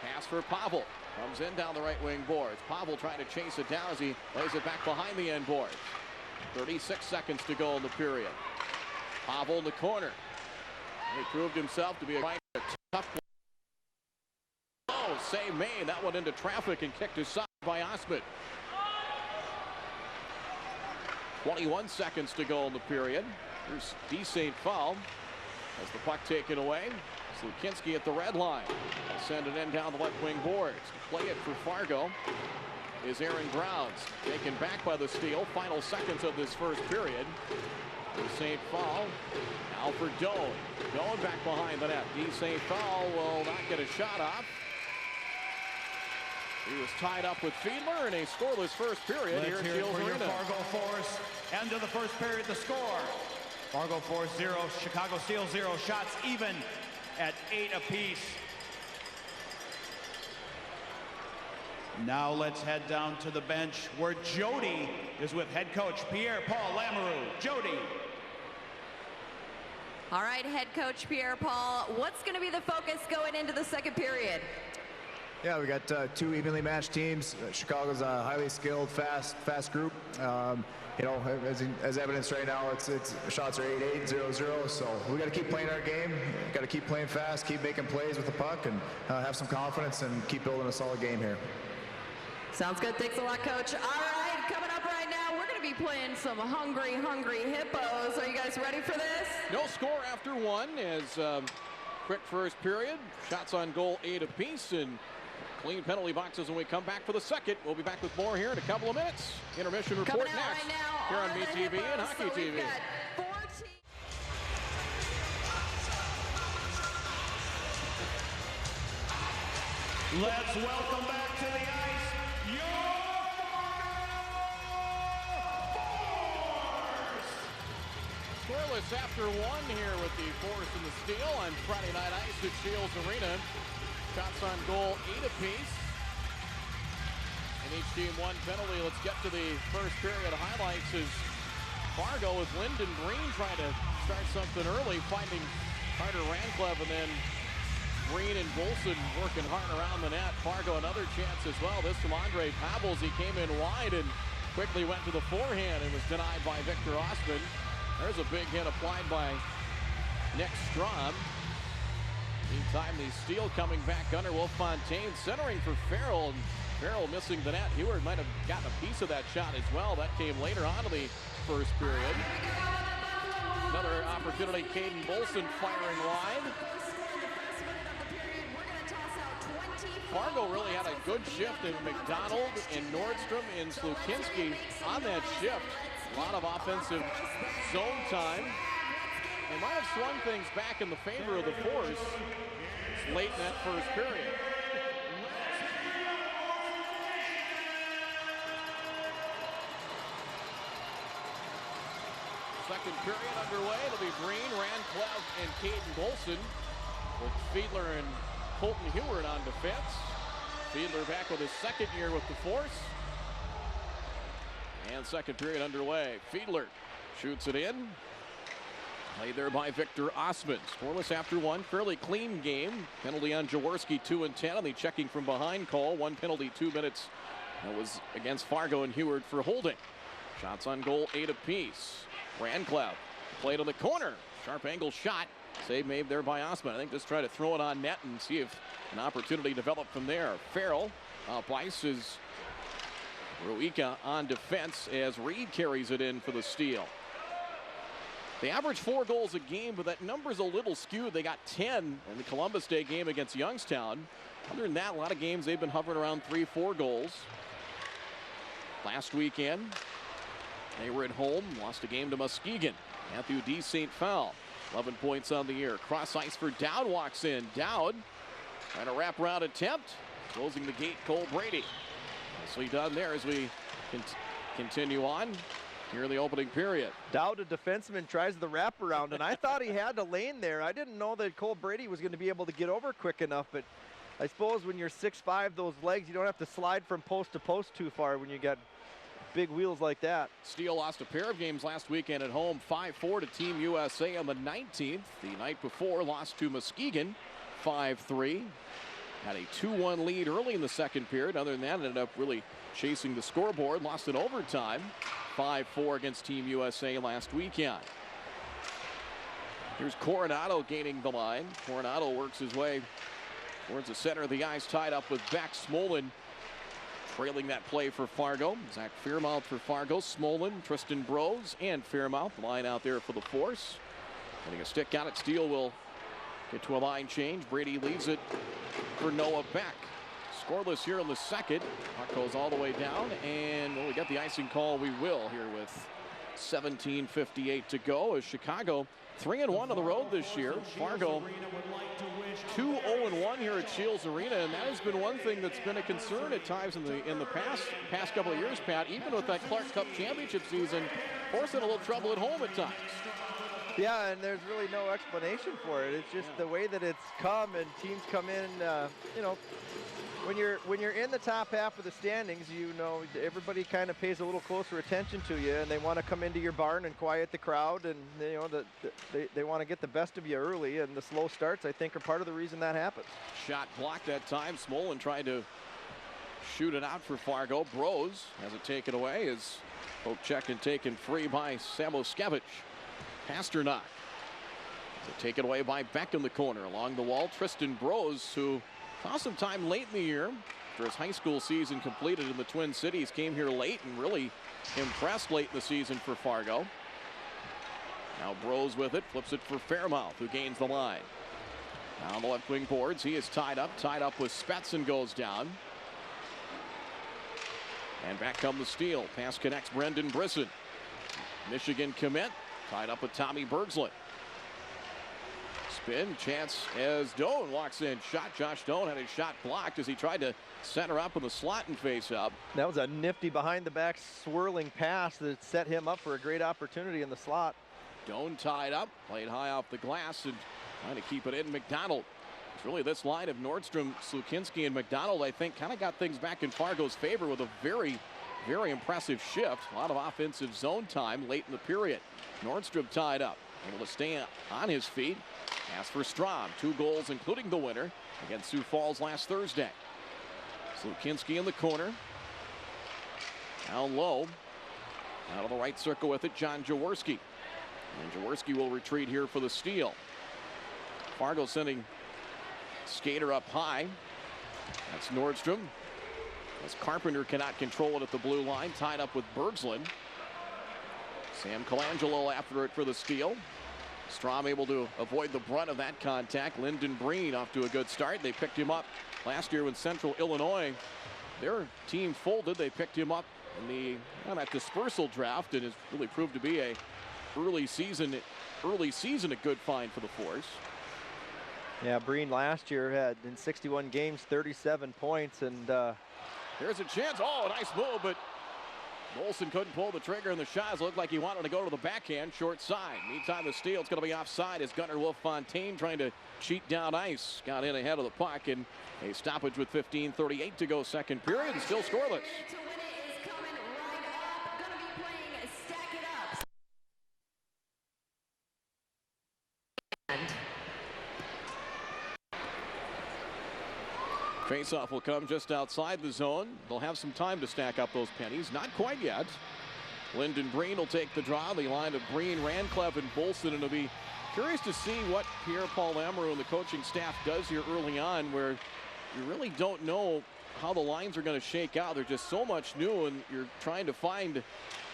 Pass for Pavel. Comes in down the right wing boards. Pavel trying to chase it down as he lays it back behind the end boards. 36 seconds to go in the period. Pavel in the corner. He proved himself to be a tough player. Oh, save made. That one into traffic and kicked aside by Osman. 21 seconds to go in the period. Here's D. St. Paul has the puck taken away. Slukinski at the red line. They'll send it in down the left wing boards. To play it for Fargo is Aaron Browns. Taken back by the steal. Final seconds of this first period. For St. Paul. Now for Doan. Doan back behind the net. D. St. Paul will not get a shot off. He was tied up with Fiedler in a scoreless first period. Let's here hear at it for your Arena. Fargo Force. End of the first period, the score. Fargo Force 0, Chicago Steel 0. Shots even at 8 apiece. Now let's head down to the bench where Jody is with head coach Pierre-Paul Lamoureux. Jody. All right, head coach Pierre-Paul, what's going to be the focus going into the second period? Yeah, we got two evenly matched teams. Chicago's a highly skilled, fast group. You know, as evidenced right now, it's shots are 8-8, 0-0. So we got to keep playing our game. Got to keep playing fast, keep making plays with the puck, and have some confidence and keep building a solid game here. Sounds good. Thanks a lot, Coach. All right, coming up right now, we're going to be playing some hungry hippos. Are you guys ready for this? No score after one as quick first period. Shots on goal 8 apiece and clean penalty boxes when we come back for the second. We'll be back with more here in a couple of minutes. Intermission report next right now here on BTV and Hockey TV. We've got 14. Let's welcome back to the ice, your Porce! Scoreless after one here with the Porce and the steal on Friday night ice at Shields Arena. Shots on goal 8 apiece. And each team one penalty. Let's get to the first period highlights as Fargo with Lyndon Green trying to start something early, finding Carter Rancliffe, and then Green and Golson working hard around the net. Fargo another chance as well. This from Andre Pavels. He came in wide and quickly went to the forehand and was denied by Victor Osman. There's a big hit applied by Nick Strom. Meantime, the steal coming back under Wolf-Fontaine, centering for Farrell. And Farrell missing the net. Heward might have gotten a piece of that shot as well. That came later on in the first period. Another opportunity, Caden Bolson firing wide. Fargo really had a good shift in McDonald and Nordstrom and Slukinski on that shift. A lot of offensive zone time. They might have swung things back in the favor of the Force late in that first period. Second period underway. It'll be Green, Rancliffe, and Caden Bolson with Fiedler and Colton Heward on defense. Fiedler back with his second year with the Force. And second period underway. Fiedler shoots it in. Played there by Victor Osman. Scoreless after one. Fairly clean game. Penalty on Jaworski, 2 and 10 on the checking from behind call. One penalty, 2 minutes. That was against Fargo and Heward for holding. Shots on goal, 8 apiece. Rancliffe played on the corner. Sharp angle shot. Save made there by Osman. I think just try to throw it on net and see if an opportunity developed from there. Farrell up ice is Ruika on defense as Reed carries it in for the steal. They average 4 goals a game, but that number's a little skewed. They got 10 in the Columbus Day game against Youngstown. Other than that, a lot of games they've been hovering around 3-4 goals. Last weekend, they were at home, lost a game to Muskegon. Matthew D. St. Foul, 11 points on the year. Cross ice for Dowd, walks in. Dowd trying to wrap around attempt. Closing the gate, Cole Brady. Nicely done there as we continue on here in the opening period. Dowd, a defenseman, tries the wraparound, and I thought he had a lane there. I didn't know that Cole Brady was going to be able to get over quick enough, but I suppose when you're 6'5", those legs, you don't have to slide from post to post too far when you got big wheels like that. Steele lost a pair of games last weekend at home, 5-4 to Team USA on the 19th. The night before, lost to Muskegon, 5-3. Had a 2-1 lead early in the second period. Other than that, ended up really chasing the scoreboard. Lost in overtime, 5-4 against Team USA last weekend. Here's Coronado gaining the line. Coronado works his way towards the center of the ice, tied up with Beck. Smolin trailing that play for Fargo. Zach Fairmouth for Fargo. Smolin, Tristan Brose, and Fairmouth. Line out there for the Force. Getting a stick on it. Steele will get to a line change. Brady leaves it for Noah Beck. Scoreless here in the second. Puck goes all the way down, and we got the icing call. We will here with 17:58 to go as Chicago 3-1 on the road this year. Fargo 2-0-1 here at Shields Arena, and that has been one thing that's been a concern at times in the past couple of years, Pat. Even with that Clark Cup championship season, Porce had a little trouble at home at times. Yeah, and there's really no explanation for it. It's just the way that it's come, and teams come in, you know, when you're in the top half of the standings, you know, everybody kind of pays a little closer attention to you, and they want to come into your barn and quiet the crowd, and you know they want to get the best of you early, and the slow starts, I think, are part of the reason that happens. Shot blocked that time. Smolin tried to shoot it out for Fargo. Brose has it taken away as poke check and taken free by Samoskevich. Pasternak. Taken away by Beck in the corner. Along the wall, Tristan Brose, who saw some time late in the year after his high school season completed in the Twin Cities. Came here late and really impressed late in the season for Fargo. Now Brose with it, flips it for Fairmouth, who gains the line. Now on the left wing boards, he is tied up with Spets and goes down. And back come the steal. Pass connects Brendan Brisson. Michigan commit, tied up with Tommy Bergslund. Spin, chance as Doan walks in. Shot, Josh Doan had his shot blocked as he tried to center up in the slot and face up. That was a nifty behind the back swirling pass that set him up for a great opportunity in the slot. Doan tied up, played high off the glass and trying to keep it in. McDonald. It's really this line of Nordstrom, Slukinski, and McDonald, I think, kind of got things back in Fargo's favor with a very, very impressive shift. A lot of offensive zone time late in the period. Nordstrom tied up, able to stay on his feet. Pass for Strom, 2 goals, including the winner against Sioux Falls last Thursday. Slukinski in the corner. Down low. Out of the right circle with it, John Jaworski. And Jaworski will retreat here for the steal. Fargo sending skater up high. That's Nordstrom. As Carpenter cannot control it at the blue line, tied up with Bergslund. Sam Colangelo after it for the steal. Strom able to avoid the brunt of that contact. Lyndon Breen off to a good start. They picked him up last year when Central Illinois, their team folded. They picked him up in that dispersal draft, and has really proved to be a early season a good find for the Force. Yeah, Breen last year had in 61 games 37 points, and here's a chance. Oh, nice move, but Molson couldn't pull the trigger, and the shot looked like he wanted to go to the backhand, short side. Meantime, the steal, it's going to be offside as Gunnar Wolf-Fontaine trying to cheat down ice. Got in ahead of the puck, and a stoppage with 15:38 to go second period, and still scoreless. Faceoff will come just outside the zone. They'll have some time to stack up those pennies. Not quite yet. Lyndon Breen will take the draw. The line of Breen, Rancliffe, and Bolson. And it'll be curious to see what Pierre-Paul Lamoureux and the coaching staff does here early on, where you really don't know how the lines are going to shake out. They're just so much new, and you're trying to find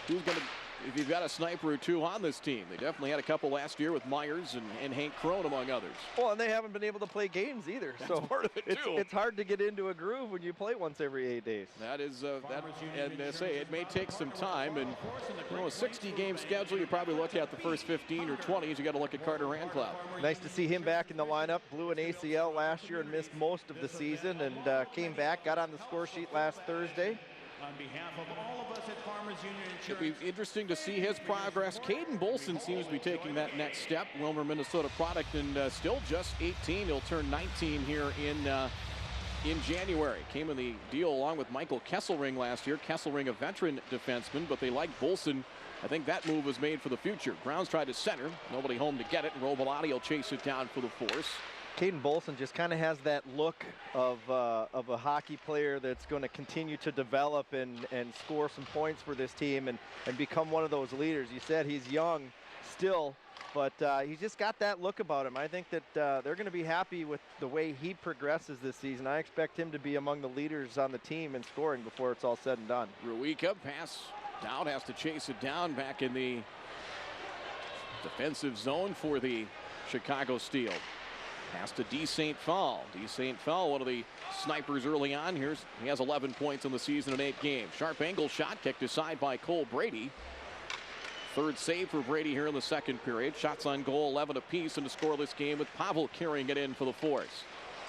who's going to, if you've got a sniper or two on this team. They definitely had a couple last year with Myers and Hank Crone, among others. Well, and they haven't been able to play games either. That's so part of it too. It's hard to get into a groove when you play once every 8 days. That is, and say it may take some time. And you know, a 60-game schedule, you probably look at the first 15 or 20. You got to look at Carter Rancliffe. Nice to see him back in the lineup. Blew an ACL last year and missed most of the season, and came back, got on the score sheet last Thursday. On behalf of all of us at Farmers Union Insurance. It'll be interesting to see his progress. Caden Bolson seems to be taking that next step. Wilmer, Minnesota product, and still just 18. He'll turn 19 here in January. Came in the deal along with Michael Kesselring last year. Kesselring, a veteran defenseman, but they like Bolson. I think that move was made for the future. Browns tried to center. Nobody home to get it, and Robolati will chase it down for the Force. Caden Bolson just kind of has that look of a hockey player that's going to continue to develop and score some points for this team and become one of those leaders. You said he's young still, but he's just got that look about him. I think that they're going to be happy with the way he progresses this season. I expect him to be among the leaders on the team in scoring before it's all said and done. Ruika pass down, has to chase it down back in the defensive zone for the Chicago Steel. Pass to D. St. Paul. D. St. Paul, one of the snipers early on. He has 11 points in the season in 8 games. Sharp angle shot kicked aside by Cole Brady. Third save for Brady here in the second period. Shots on goal, 11 apiece in the scoreless game, with Pavel carrying it in for the Force.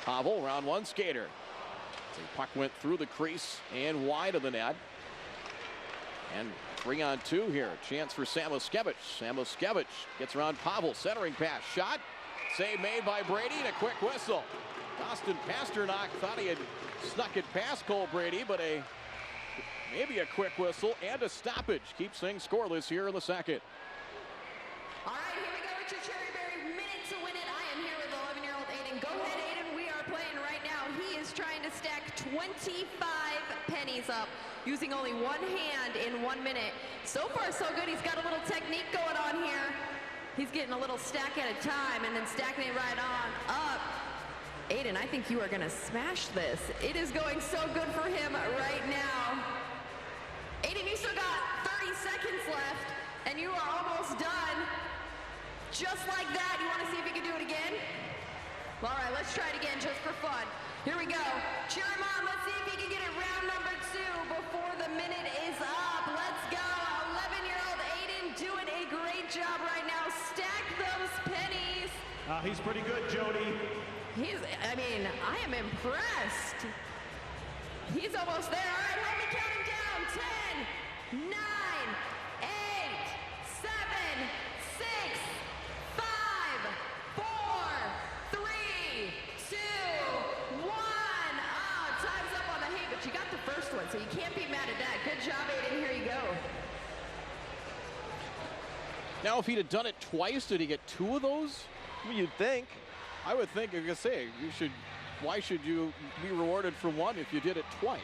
Pavel, round one skater. The puck went through the crease and wide of the net. And 3-on-2 here. Chance for Samoskevich. Samoskevich gets around Pavel. Centering pass. Shot. Save made by Brady and a quick whistle. Austin Pasternak thought he had snuck it past Cole Brady, but maybe a quick whistle and a stoppage keeps things scoreless here in the second. All right, here we go. It's your Cherry Berry minute to win it. I am here with 11-year-old Aiden. Go ahead, Aiden. We are playing right now. He is trying to stack 25 pennies up using only one hand in 1 minute. So far, so good. He's got a little technique going on here. He's getting a little stack at a time and then stacking it right on up. Aiden, I think you are going to smash this. It is going so good for him right now. Aiden, you still got 30 seconds left, and you are almost done. Just like that. You want to see if you can do it again? All right, let's try it again just for fun. Here we go. Cheer him on. Let's see if he can get it round number 2 before the minute is up. Let's go. 11-year-old Aiden doing a great job right now. Stack those pennies. He's pretty good, Jody. I am impressed. He's almost there. All right, help me count him down. 10, 9, 8, 7, 6, 5, 4, 3, 2, 1. Time's up on the hay, but you got the first one, so you can't be mad at that. Good job, Aiden. Here you go. Now, if he'd have done it twice, did he get 2 of those? Well, you'd think. I would think, like I say, why should you be rewarded for 1 if you did it twice?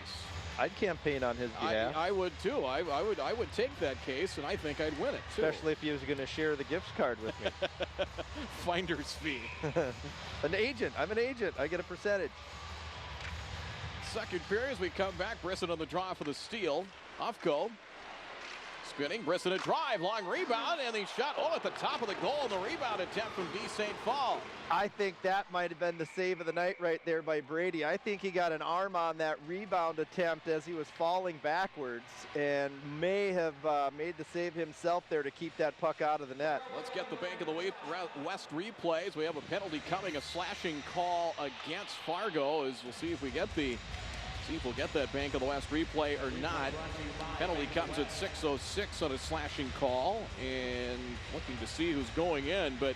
I'd campaign on his behalf. I would too. I would take that case, and I think I'd win it too. Especially if he was going to share the gift card with me. Finder's fee. An agent. I'm an agent. I get a percentage. Second period as we come back. Brisson on the draw for the steal. Ofco spinning. Brisson a drive. Long rebound. And the shot at the top of the goal. And the rebound attempt from D. St. Paul. I think that might have been the save of the night right there by Brady. I think he got an arm on that rebound attempt as he was falling backwards and may have made the save himself there to keep that puck out of the net. Let's get the Bank of the West replays. We have a penalty coming, a slashing call against Fargo. As we'll see if we'll get that Bank of the West replay or not. Penalty comes at 6:06 on a slashing call, and looking to see who's going in, but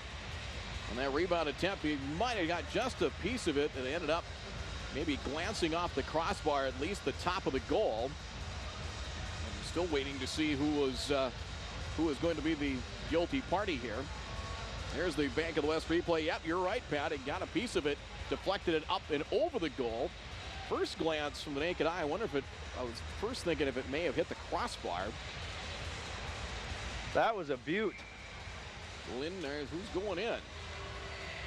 on that rebound attempt, he might have got just a piece of it, and it ended up maybe glancing off the crossbar, at least the top of the goal. And we're still waiting to see who was going to be the guilty party here. There's the Bank of the West replay. Yep, you're right, Pat. It got a piece of it, deflected it up and over the goal. First glance from the naked eye, I wonder if I was first thinking if it may have hit the crossbar. That was a beaut. Lynn, who's going in?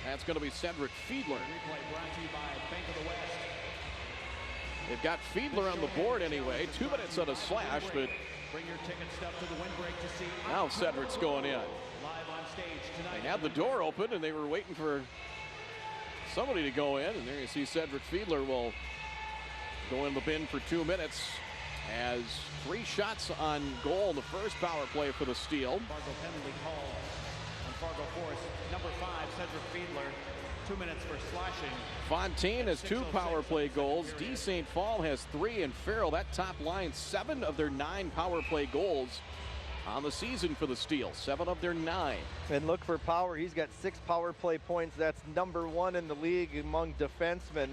That's going to be Cedric Fiedler. Replay brought to you by Bank of the West. They've got Fiedler on the board anyway. 2 minutes on a slash, but Bring your ticket stub to the windbreak to see. now Cedric's going in. Live on stage tonight. They had the door open, and they were waiting for somebody to go in. And there you see Cedric Fiedler will go in the bin for 2 minutes. As 3 shots on goal in the first power play for the Steel. Fargo penalty call on Fargo Porce. Number 5, Cedric Fiedler. 2 minutes for slashing. Fontaine has 2 power play goals. D. St. Paul has 3, and Farrell, that top line, 7 of their 9 power play goals on the season for the Steel. 7 of their 9. And look for power. He's got 6 power play points. That's number 1 in the league among defensemen.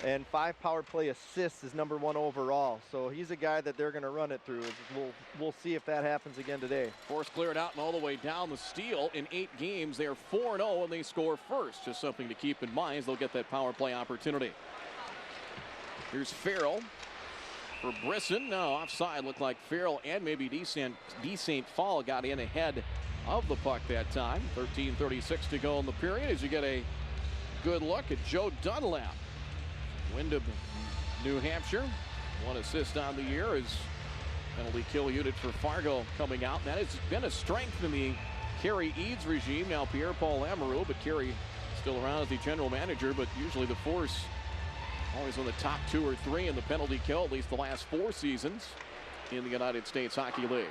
And 5 power play assists is number 1 overall. So he's a guy that they're going to run it through. We'll see if that happens again today. Force cleared out and all the way down the Steel. In 8 games, they are 4-0 and they score first. Just something to keep in mind as they'll get that power play opportunity. Here's Farrell for Brisson. No, offside. Looked like Farrell and maybe D. St. Paul got in ahead of the puck that time. 13:36 to go in the period as you get a good look at Joe Dunlap. Wyndham, New Hampshire. 1 assist on the year as penalty kill unit for Fargo coming out. That has been a strength in the Kerry Eads regime. Now Pierre-Paul Lamoureux, but Kerry still around as the general manager, but usually the Force always on the top 2 or 3 in the penalty kill, at least the last 4 seasons in the United States Hockey League.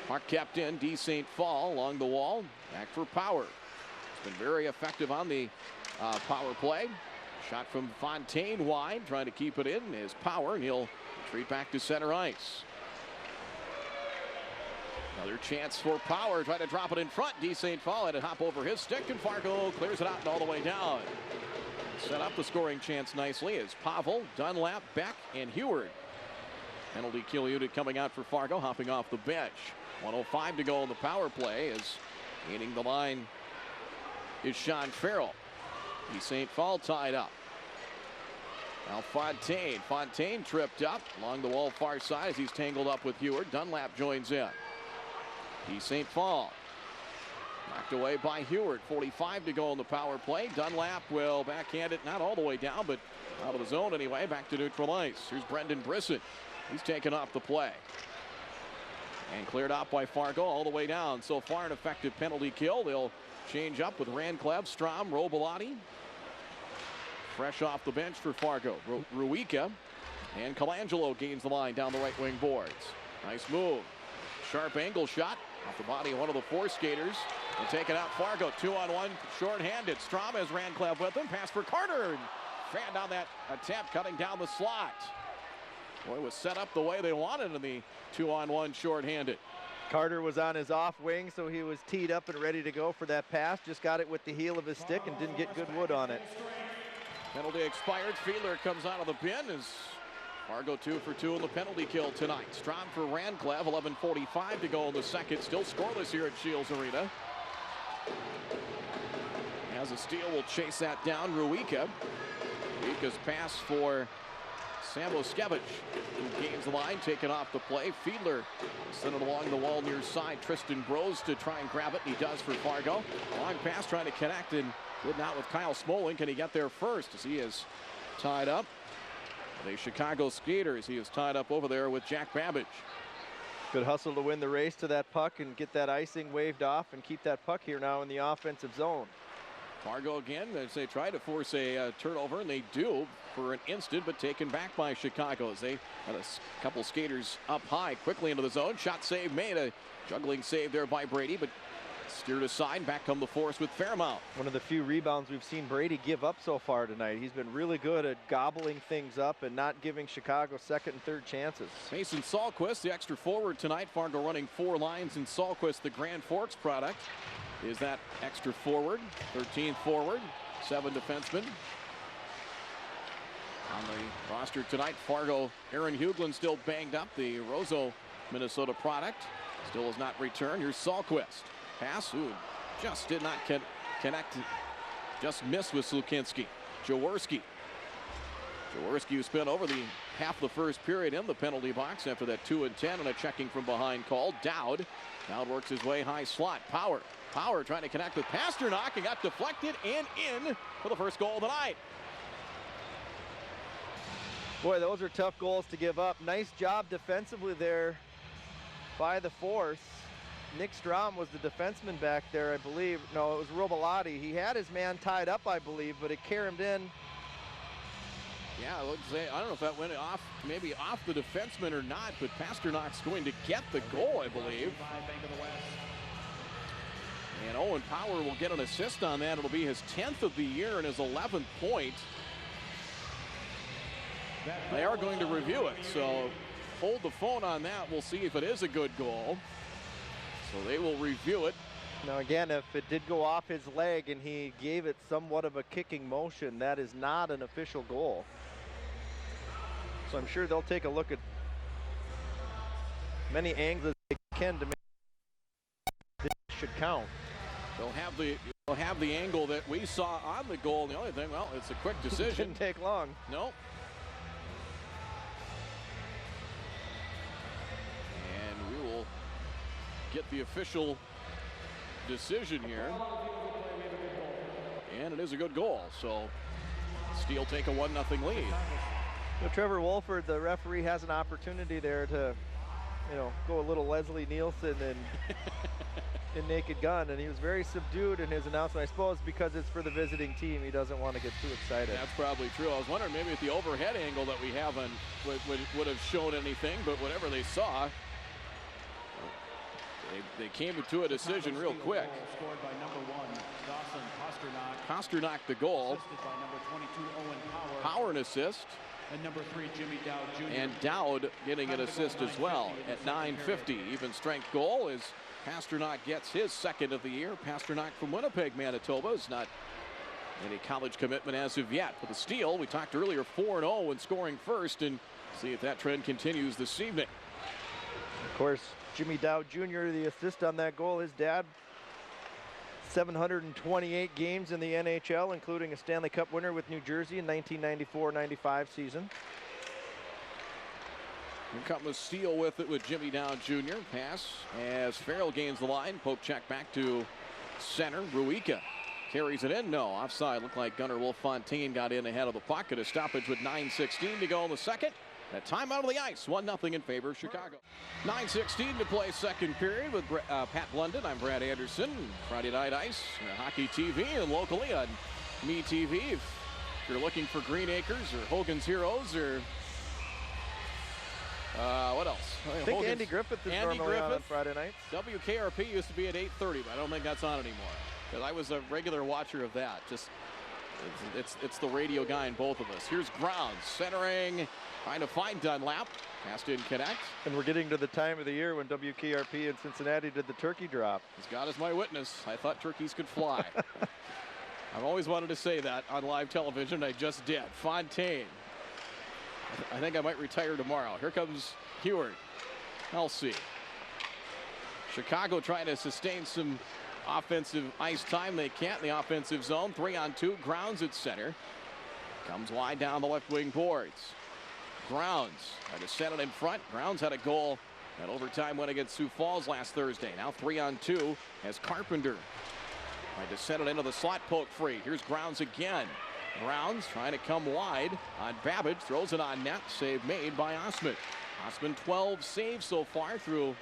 Puck kept in, D. St. Paul along the wall, back for Power. It's been very effective on the power play. Shot from Fontaine wide, trying to keep it in is Power, and he'll retreat back to center ice. Another chance for Power, try to drop it in front. D. St. Paul had it hop over his stick, and Fargo clears it out and all the way down. Set up the scoring chance nicely as Pavel, Dunlap, Beck, and Heward. Penalty kill unit coming out for Fargo, hopping off the bench. 1:05 to go in the power play as gaining the line is Sean Farrell. D. St. Paul tied up. Now Fontaine tripped up along the wall far side as he's tangled up with Heward. Dunlap joins in. D. St. Paul knocked away by Heward. 45 to go in the power play. Dunlap will backhand it, not all the way down, but out of the zone anyway, back to neutral ice. Here's Brendan Brisson. He's taken off the play. And cleared out by Fargo all the way down. So far an effective penalty kill. They'll change up with Rancleb, Strom, Robilotti. Fresh off the bench for Fargo. Ruica and Colangelo gains the line down the right wing boards. Nice move. Sharp angle shot off the body of one of the Force skaters. And taken out Fargo. 2-on-1 short-handed. Strom has Rancleb with him. Pass for Carter. And fanned on that attempt, cutting down the slot. Boy, it was set up the way they wanted in the 2-on-1 short-handed. Carter was on his off wing, so he was teed up and ready to go for that pass. Just got it with the heel of his stick and didn't get good wood on it. Penalty expired. Fiedler comes out of the bin as Fargo 2 for 2 in the penalty kill tonight. Strom for Rancleb. 11:45 to go in the second. Still scoreless here at Shields Arena. As a steal, will chase that down. Ruica. Ruica's pass for Samoskevich, who gains the line, taken off the play. Fiedler sent it along the wall near side. Tristan Brose to try and grab it, and he does for Fargo. Long pass trying to connect, and did not with Kyle Smoling. Can he get there first as he is tied up? The Chicago Skaters, he is tied up over there with Jack Babbage. Good hustle to win the race to that puck and get that icing waved off and keep that puck here now in the offensive zone. Fargo again as they try to force a turnover, and they do for an instant, but taken back by Chicago as they had a couple skaters up high quickly into the zone. Shot save made, a juggling save there by Brady, but steered aside. Back come the Force with Fairmount. One of the few rebounds we've seen Brady give up so far tonight. He's been really good at gobbling things up and not giving Chicago second and third chances. Mason Sahlquist, the extra forward tonight. Fargo running 4 lines, and Sahlquist, the Grand Forks product, is that extra forward. 13th forward, 7 defensemen. On the roster tonight, Fargo, Aaron Hughlin still banged up. The Roseau, Minnesota product, still has not returned. Here's Sahlquist. Pass, just did not connect, just missed with Slukinski. Jaworski, who spent over the half of the first period in the penalty box after that 2-10 and a checking from behind call. Dowd works his way high slot. Power trying to connect with Pasternak and got deflected and in for the first goal of the night. Boy, those are tough goals to give up. Nice job defensively there by the Force. Nick Strom was the defenseman back there, I believe. No, it was Robilotti. He had his man tied up, I believe, but it carried in. Yeah, I would say, I don't know if that went off, maybe off the defenseman or not, but Pasternak's going to get the goal, I believe. And Owen Power will get an assist on that. It'll be his 10th of the year and his 11th point. They are going to review it, so hold the phone on that. We'll see if it is a good goal. So they will review it. Now again, if it did go off his leg and he gave it somewhat of a kicking motion, that is not an official goal. So I'm sure they'll take a look at many angles they can to make this should count. They'll have the angle that we saw on the goal. The only thing, well, it's a quick decision. Didn't take long. Nope. And we will get the official decision here. And it is a good goal. So Steel take a 1-0 lead. Well, Trevor Wolford, the referee, has an opportunity there to, go a little Leslie Nielsen and in Naked Gun, and he was very subdued in his announcement. I suppose because it's for the visiting team, he doesn't want to get too excited. That's probably true. I was wondering maybe if the overhead angle that we have on would have shown anything, but whatever they saw, they came to a decision real quick. Scored by number 1, Dawson Pasternak. Pasternak the goal. Assisted by number 22, Owen Power. Power an assist. And number 3, Jimmy Dowd Jr. And Dowd getting an assist as well at 9:50. Even strength goal as Pasternak gets his second of the year. Pasternak from Winnipeg, Manitoba, is not any college commitment as of yet. With a steal, we talked earlier, 4-0 when scoring first, and see if that trend continues this evening. Of course, Jimmy Dowd Jr., the assist on that goal, his dad, 728 games in the NHL, including a Stanley Cup winner with New Jersey in 1994-95 season. Here comes a steal with it with Jimmy Dowd Jr. Pass as Farrell gains the line. Poke check back to center. Ruika carries it in. No, offside. Looked like Gunnar Wolf-Fontaine got in ahead of the puck. A stoppage with 9:16 to go in the second. A timeout on the ice. 1-0 in favor of Chicago. 9:16 to play second period with Pat London. I'm Brad Anderson. Friday Night Ice, Hockey TV, and locally on Me TV. If you're looking for Green Acres or Hogan's Heroes or what else? I think Andy Griffith is normally on Friday nights. WKRP used to be at 8:30, but I don't think that's on anymore. Because I was a regular watcher of that. Just it's the radio guy in both of us. Here's Grounds centering, trying to find Dunlap. Pass didn't connect. And we're getting to the time of the year when WKRP in Cincinnati did the turkey drop. As God is my witness, I thought turkeys could fly. I've always wanted to say that on live television. I just did. Fontaine. I think I might retire tomorrow. Here comes Heward. Kelsey. Chicago trying to sustain some offensive ice time. They can't in the offensive zone. 3-on-2. Grounds at center. Comes wide down the left wing boards. Grounds trying to set it in front. Grounds had a goal at overtime win against Sioux Falls last Thursday. Now 3-on-2 as Carpenter tried to set it into the slot, poke free. Here's Grounds again. Grounds trying to come wide on Babbage. Throws it on net. Save made by Osman. Osman 12 saves so far through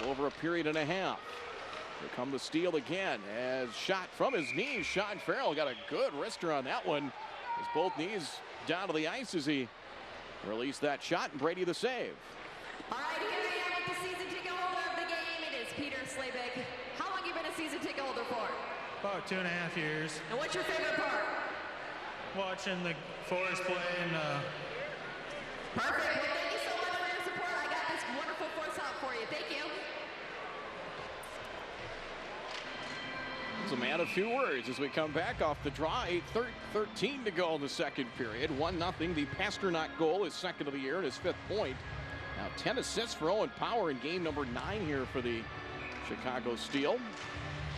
over a period and a half. Here come the steal again as shot from his knees. Sean Farrell got a good wrister on that one. His both knees down to the ice as he released that shot, and Brady the save. All right, here we have the season ticket holder of the game. It is Peter Slaybeck. How long have you been a season ticket holder for? About 2.5 years. And what's your favorite part? Watching the Force play and Perfect. Well, thank you so much for your support. I got this wonderful Force out for you. Thank you. It's a man of few words as we come back off the draw. 8:13 to go in the second period. 1-0. The Pasternak goal is second of the year and his 5th point. Now 10 assists for Owen Power in game number 9 here for the Chicago Steel.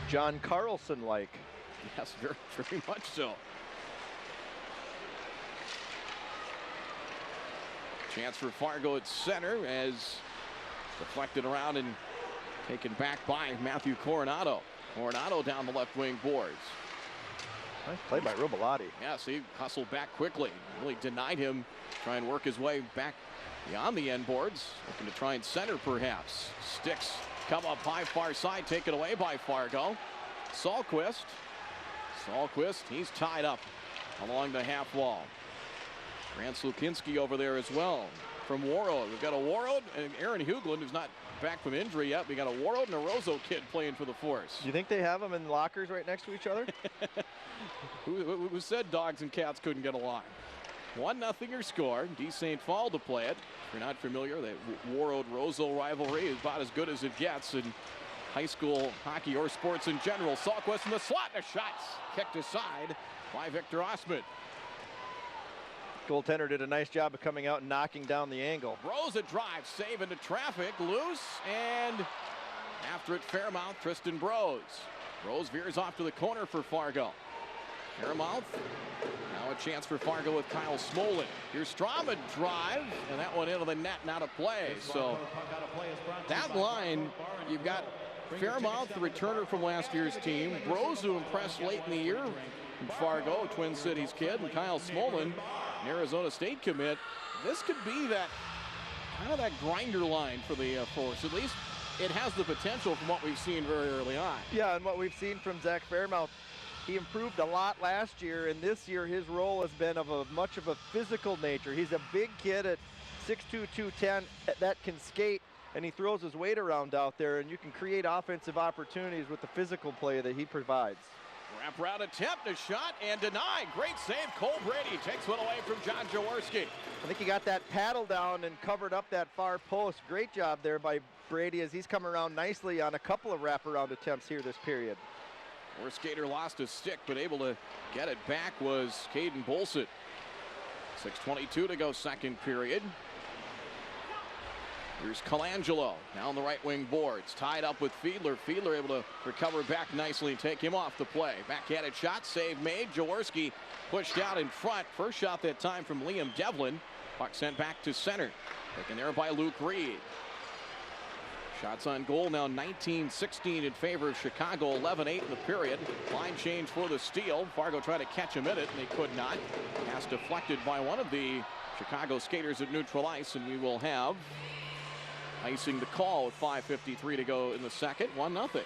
John Carlson-like. Yes, very, very much so. Chance for Fargo at center as deflected around and taken back by Matthew Coronado. Coronado down the left wing boards. Nice play by Rubelotti. Yes, he hustled back quickly. Really denied him. Try and work his way back beyond the end boards. Looking to try and center perhaps. Sticks come up high far side. Taken away by Fargo. Sahlquist. Sahlquist, he's tied up along the half wall. Grant Slukinski over there as well. From Warroad. We've got a Warroad and Aaron Hugland, who's not back from injury yet. We got a Warroad and a Rosso kid playing for the Force. Do you think they have them in lockers right next to each other? who said dogs and cats couldn't get along? 1-0 your score. D. St. Paul to play it. If you're not familiar, the Warroad-Rosso rivalry is about as good as it gets in high school hockey or sports in general. Sahlquist in the slot and a shot kicked aside by Victor Osman. Goaltender did a nice job of coming out and knocking down the angle. Rose a drive, save into traffic, loose, and after it, Fairmount, Tristan Brose. Brose veers off to the corner for Fargo. Fairmount, now a chance for Fargo with Kyle Smolin. Here's Strama drive, and that one into the net, not a play. So that line, you've got Fairmount, the returner from last year's team, Brose, who impressed late in the year from Fargo, Twin Cities kid, and Kyle Smolin, an Arizona State commit. This could be that kind of that grinder line for the Force. At least it has the potential from what we've seen very early on. Yeah, and what we've seen from Zach Fairmount, he improved a lot last year, and this year his role has been of much of a physical nature. He's a big kid at 6'2", 210 that can skate, and he throws his weight around out there, and you can create offensive opportunities with the physical play that he provides. Wrap around attempt, a shot, and denied. Great save. Cole Brady takes one away from John Jaworski. I think he got that paddle down and covered up that far post. Great job there by Brady as he's come around nicely on a couple of wraparound attempts here this period. Our skater lost his stick, but able to get it back was Caden Bolson. 6:22 to go, second period. Here's Colangelo down the right wing boards, tied up with Fiedler. Fiedler able to recover back nicely and take him off the play. Backhanded shot, save made. Jaworski pushed out in front. First shot that time from Liam Devlin. Puck sent back to center. Taken there by Luke Reed. Shots on goal now 19-16 in favor of Chicago, 11-8 in the period. Line change for the steal. Fargo tried to catch him in it, and they could not. Pass deflected by one of the Chicago skaters at neutral ice, and we will have icing the call with 5:53 to go in the second, 1-0.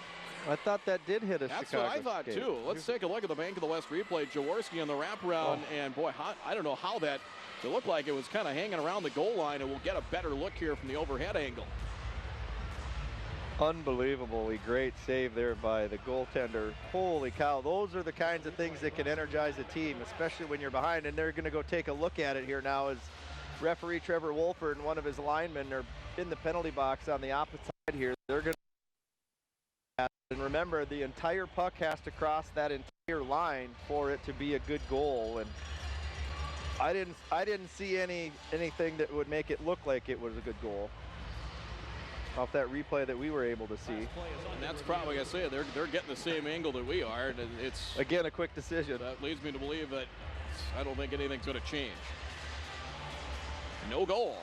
I thought that did hit a That's Chicago what I thought skate. too. Let's take a look at the Bank of the West replay. Jaworski on the wraparound, and boy, I don't know how that, it looked like it was kind of hanging around the goal line, and we'll get a better look here from the overhead angle. Unbelievably great save there by the goaltender. Holy cow, those are the kinds of things that can energize a team, especially when you're behind, and they're going to go take a look at it here now as referee Trevor Wolford and one of his linemen are in the penalty box on the opposite side here. They're going to, and remember, the entire puck has to cross that entire line for it to be a good goal, and I didn't see anything that would make it look like it was a good goal off that replay that we were able to see. And that's probably, like I say, they're getting the same angle that we are, and it's again a quick decision. That leads me to believe that I don't think anything's going to change. No goal.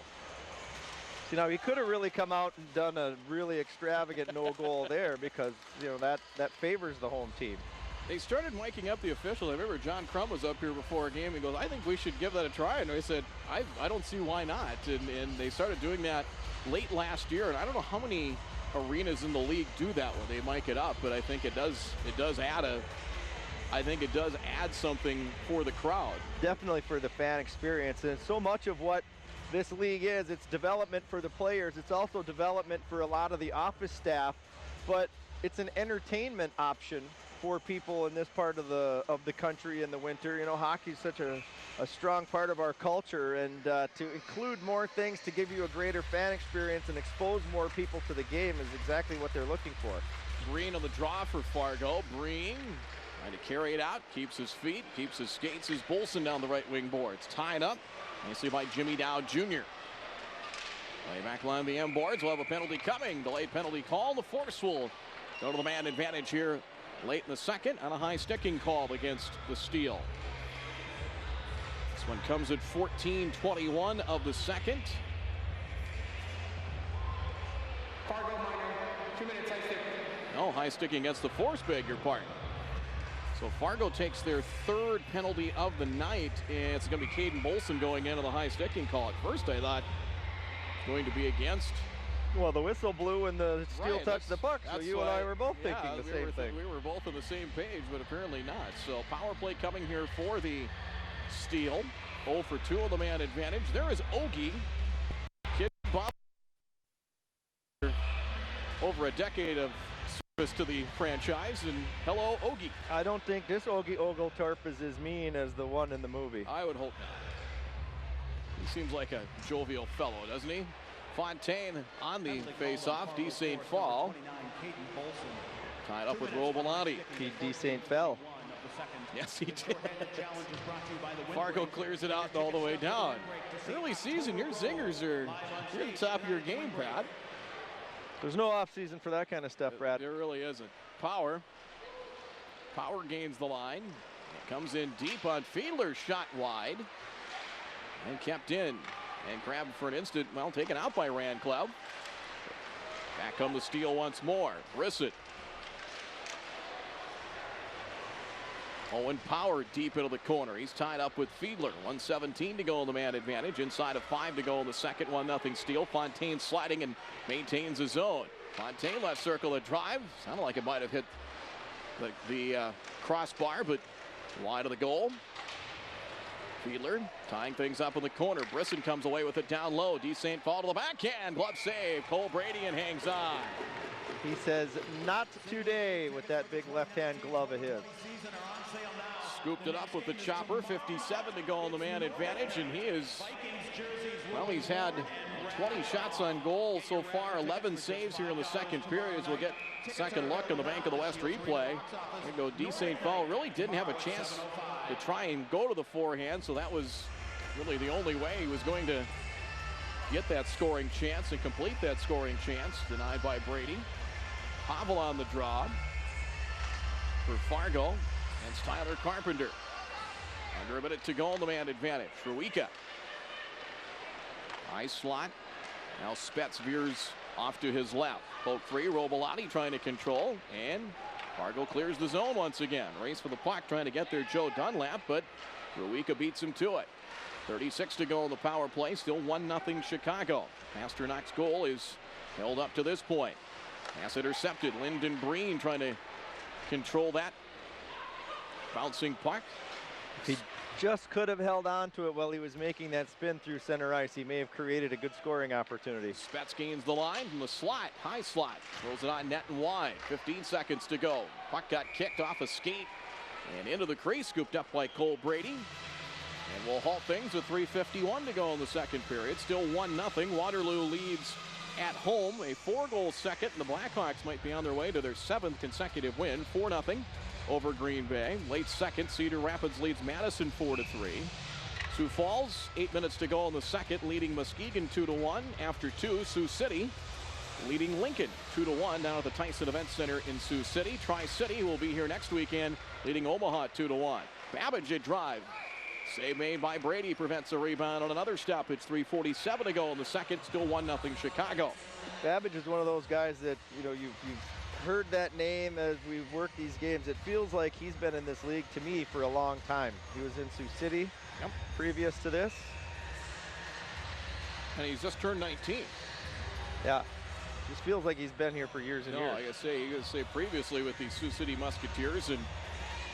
You know, he could have really come out and done a really extravagant no goal there, because you know that favors the home team. They started miking up the officials. I remember John Crum was up here before a game. He goes, "I think we should give that a try." And I said, I don't see why not. And they started doing that late last year. And I don't know how many arenas in the league do that when they mic it up, but I think it does add something for the crowd. Definitely for the fan experience. And so much of what this league is, it's development for the players. It's also development for a lot of the office staff, but it's an entertainment option for people in this part of the country in the winter. You know, hockey is such a strong part of our culture, and to include more things to give you a greater fan experience and expose more people to the game is exactly what they're looking for. Breen on the draw for Fargo. Breen trying to carry it out, keeps his feet, keeps his skates. Is Bolson down the right wing boards, tied up nicely by Jimmy Dow Jr. Play back line the M boards. We'll have a penalty coming. Delayed penalty call. The Force will go to the man advantage here late in the second on a high sticking call against the Steel. This one comes at 14:21 of the second. Fargo minor, 2 minutes high stick. No, high sticking against the Force, beg your pardon. So Fargo takes their third penalty of the night, and it's going to be Caden Bolson going into the high sticking call. At first I thought it was going to be against. Well, the whistle blew and the Steel touched the puck, so you and I were both thinking the same thing. We were both on the same page, but apparently not. So power play coming here for the Steel. 0 for 2 on the man advantage. There is Ogie. Kid Bob. Over a decade of service to the franchise, and hello, Ogie. I don't think this Ogie Ogletorp is as mean as the one in the movie. I would hope not. He seems like a jovial fellow, doesn't he? Fontaine on the face-off. D. St. Paul tied up with Robolani. D. St. Fell. Yes, he did. Fargo clears it out all the way down. Early season, your zingers are at the top of your game, Pat. There's no off-season for that kind of stuff, Brad. There really isn't. Power gains the line. It comes in deep on Fiedler, shot wide. And kept in. And grabbed for an instant, well, taken out by Ranclub. Back come the Steel once more. Brissett. Owen Power deep into the corner. He's tied up with Fiedler. 1:17 to go in the man advantage. Inside of 5 to go in the second. 1-0 Steel. Fontaine sliding and maintains his own. Fontaine left circle a drive. Sounded like it might have hit the crossbar, but wide of the goal. Fiedler tying things up in the corner. Brisson comes away with it down low. D. St. Paul to the backhand. Glove save. Cole Brady and hangs on. He says, not today, with that big left-hand glove of his. Scooped it up with the chopper, 57 to go on the man advantage, and he is, well, he's had 20 shots on goal so far, 11 saves here in the second period. As we'll get a second look on the Bank of the West replay. There you go, D. St. Paul really didn't have a chance to try and go to the forehand, so that was really the only way he was going to get that scoring chance and complete that scoring chance. Denied by Brady. Pavel on the draw for Fargo, and Tyler Carpenter. Under a minute to go on the man advantage. Ruika. High slot. Now Spetz veers off to his left. Poke free. Robilotti trying to control. And Fargo clears the zone once again. Race for the puck trying to get there Joe Dunlap, but Ruika beats him to it. 36 to go on the power play. Still 1-0 Chicago. Pasternak's goal is held up to this point. Pass intercepted. Lyndon Breen trying to control that bouncing puck. He just could have held on to it while he was making that spin through center ice. He may have created a good scoring opportunity. Spetz gains the line from the slot, high slot. Throws it on net and wide. 15 seconds to go. Puck got kicked off a skate and into the crease, scooped up by Cole Brady. And we'll halt things with 3:51 to go in the second period. Still 1-0. Waterloo leads at home. A 4-goal second, and the Blackhawks might be on their way to their 7th consecutive win. 4-0 over Green Bay. Late second, Cedar Rapids leads Madison 4-3. Sioux Falls, 8 minutes to go in the second, leading Muskegon 2-1. After 2, Sioux City leading Lincoln 2-1 down at the Tyson Event Center in Sioux City. Tri-City will be here next weekend, leading Omaha 2-1. Babbage at drive. Save made by Brady, prevents a rebound on another stop. It's 3:47 to go in the second. Still 1-0 Chicago. Babbage is one of those guys that, you know, you've heard that name as we've worked these games. It feels like he's been in this league, to me, for a long time. He was in Sioux City previous to this. And he's just turned 19. Yeah, just feels like he's been here for years and years. I gotta say previously with the Sioux City Musketeers, and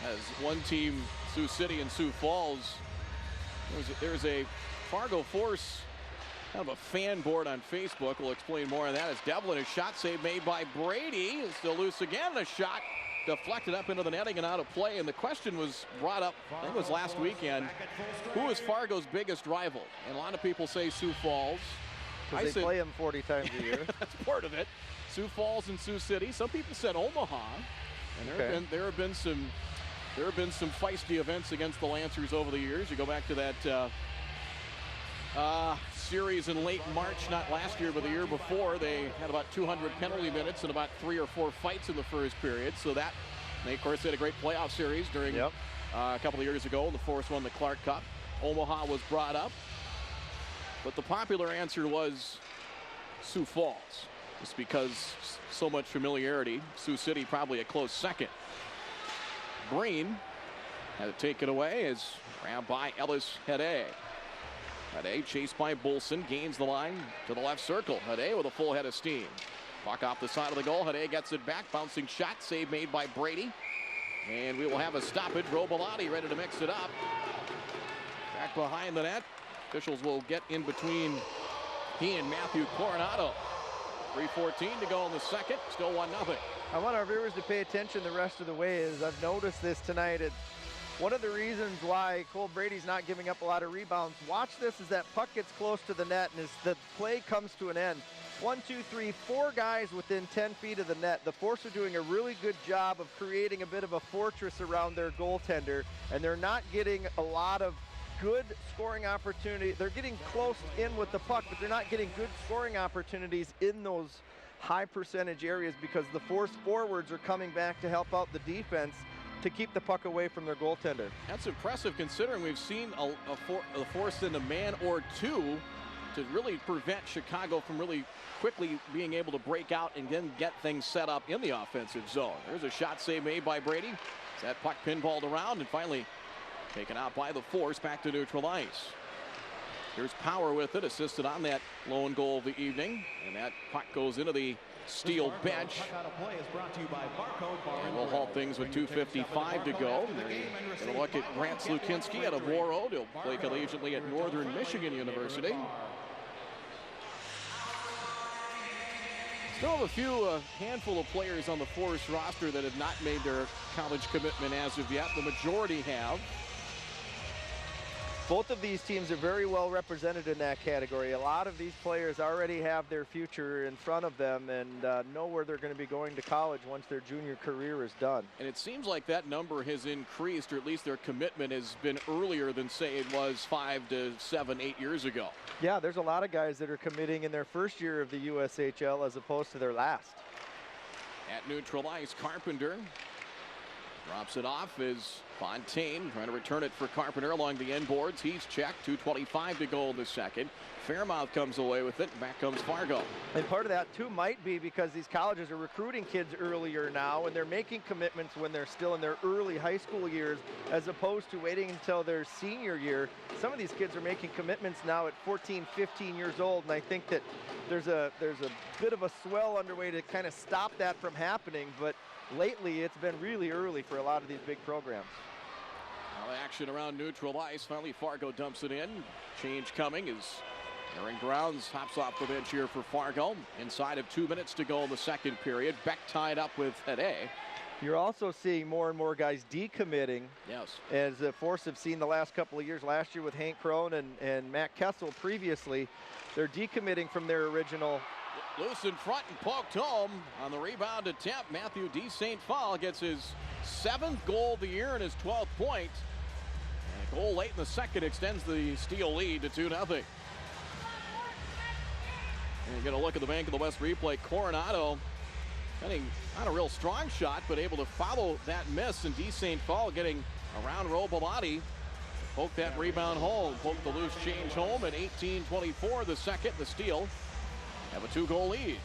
as one team, Sioux City and Sioux Falls, there's a Fargo Force kind of a fan board on Facebook. We'll explain more on that as Devlin, a shot save made by Brady. It's still loose again, a shot deflected up into the netting and out of play. And the question was brought up, I think it was last weekend, who is Fargo's biggest rival? And a lot of people say Sioux Falls. Because they play them 40 times a year. That's part of it. Sioux Falls and Sioux City. Some people said Omaha. And there have been some feisty events against the Lancers over the years. You go back to that series in late March, not last year, but the year before. They had about 200 penalty minutes and about 3 or 4 fights in the first period. So that, they of course had a great playoff series during a couple of years ago. The Force won the Clark Cup. Omaha was brought up, but the popular answer was Sioux Falls, just because so much familiarity. Sioux City probably a close second. Breen had to take it away as grabbed by Ellis Hede. Hede chased by Bolson, gains the line to the left circle. Hede with a full head of steam. Puck off the side of the goal. Hede gets it back. Bouncing shot. Save made by Brady. And we will have a stoppage. Robilotti ready to mix it up. Back behind the net. Officials will get in between he and Matthew Coronado. 3:14 to go in the second. Still 1-0. I want our viewers to pay attention the rest of the way. As I've noticed this tonight, it's one of the reasons why Cole Brady's not giving up a lot of rebounds. Watch this as that puck gets close to the net and as the play comes to an end. 1, 2, 3, 4 guys within 10 feet of the net. The Force are doing a really good job of creating a bit of a fortress around their goaltender, and they're not getting a lot of good scoring opportunity. They're getting close in with the puck, but they're not getting good scoring opportunities in those high percentage areas because the Force forwards are coming back to help out the defense to keep the puck away from their goaltender. That's impressive considering we've seen a Force in a man or two to really prevent Chicago from really quickly being able to break out and then get things set up in the offensive zone. There's a shot save made by Brady. That puck pinballed around and finally taken out by the Force back to neutral ice. Here's Power with it, assisted on that lone goal of the evening. And that puck goes into the steel bench. And we'll halt things with 2:55 to go. And a look at Grant Slukinski out of Warroad. He'll play collegiately at Northern Michigan University. Still have a few handful of players on the Force roster that have not made their college commitment as of yet. The majority have. Both of these teams are very well represented in that category. A lot of these players already have their future in front of them and know where they're going to be going to college once their junior career is done. And it seems like that number has increased, or at least their commitment has been earlier than, say, it was 5 to 7, 8 years ago. Yeah, there's a lot of guys that are committing in their first year of the USHL as opposed to their last. At neutral ice, Carpenter drops it off as Fontaine trying to return it for Carpenter along the end boards. He's checked. 2:25 to go in the second. Fairmouth comes away with it. Back comes Fargo. And part of that too might be because these colleges are recruiting kids earlier now, and they're making commitments when they're still in their early high school years, as opposed to waiting until their senior year. Some of these kids are making commitments now at 14, 15 years old, and I think that there's a bit of a swell underway to kind of stop that from happening. But lately, it's been really early for a lot of these big programs. Now action around neutral ice. Finally, Fargo dumps it in. Change coming as Aaron Grounds hops off the bench here for Fargo. Inside of 2 minutes to go in the second period. Beck tied up with Hede. You're also seeing more and more guys decommitting. Yes. As the Force have seen the last couple of years. Last year with Hank Crone and Matt Kessel previously. They're decommitting from their original. Loose in front and poked home on the rebound attempt. Matthew D. St. Paul gets his 7th goal of the year and his 12th point. And a goal late in the second extends the Steel lead to 2-0. And you get a look at the Bank of the West replay. Coronado getting not a real strong shot, but able to follow that miss. And D. St. Paul getting around Robolati. Poke that rebound home. Poke the loose change home at 18:24 the second. The Steel have a 2-goal lead.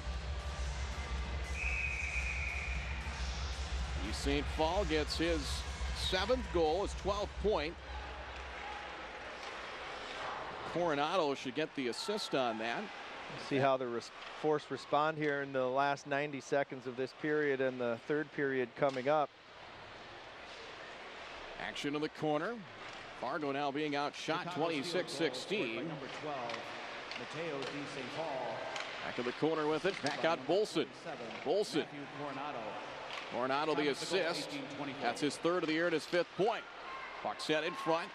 St. Paul gets his 7th goal, his 12th point. Coronado should get the assist on that. See how the Force respond here in the last 90 seconds of this period and the third period coming up. Action in the corner. Fargo now being outshot 26-16. Number 12, Mateo D. St. Paul. Back in the corner with it. Back out Bolson. Bolson. Coronado the assist. That's his 3rd of the year and his 5th point. Puck set in front.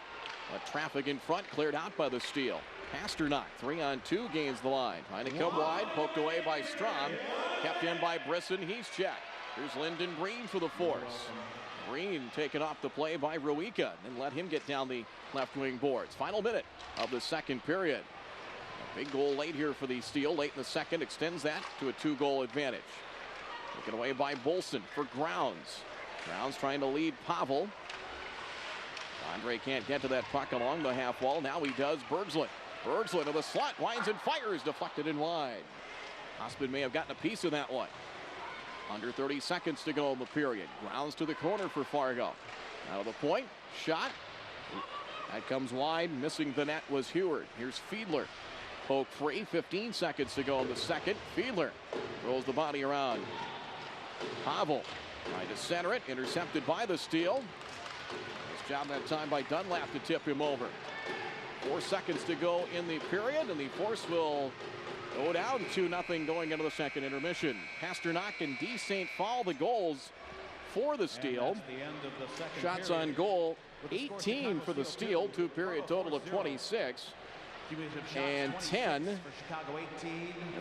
But traffic in front cleared out by the Steel. Pasternak 3-on-2 gains the line. Trying to come wide. Poked away by Strom. Kept in by Brisson. He's checked. Here's Lyndon Breen for the Force. Breen taken off the play by Ruika and let him get down the left wing boards. Final minute of the second period. A big goal late here for the Steel. Late in the second extends that to a 2-goal advantage. Taken away by Bolson for Grounds. Grounds trying to lead Pavel. Andre can't get to that puck along the half wall. Now he does. Bergslund. Bergslund to the slot. Winds and fires. Deflected and wide. Osman may have gotten a piece of that one. Under 30 seconds to go in the period. Grounds to the corner for Fargo. Out of the point. Shot. That comes wide. Missing the net was Heward. Here's Fiedler. Poke free. 15 seconds to go in the second. Fiedler rolls the body around. Pavel trying to center it. Intercepted by the Steel. Nice job that time by Dunlap to tip him over. 4 seconds to go in the period, and the Force will go down 2-0 going into the second intermission. Pasternak and D. St. Paul the goals for the Steel. Shots on goal 18 for the Steel. 2-period total of 26. And 10 in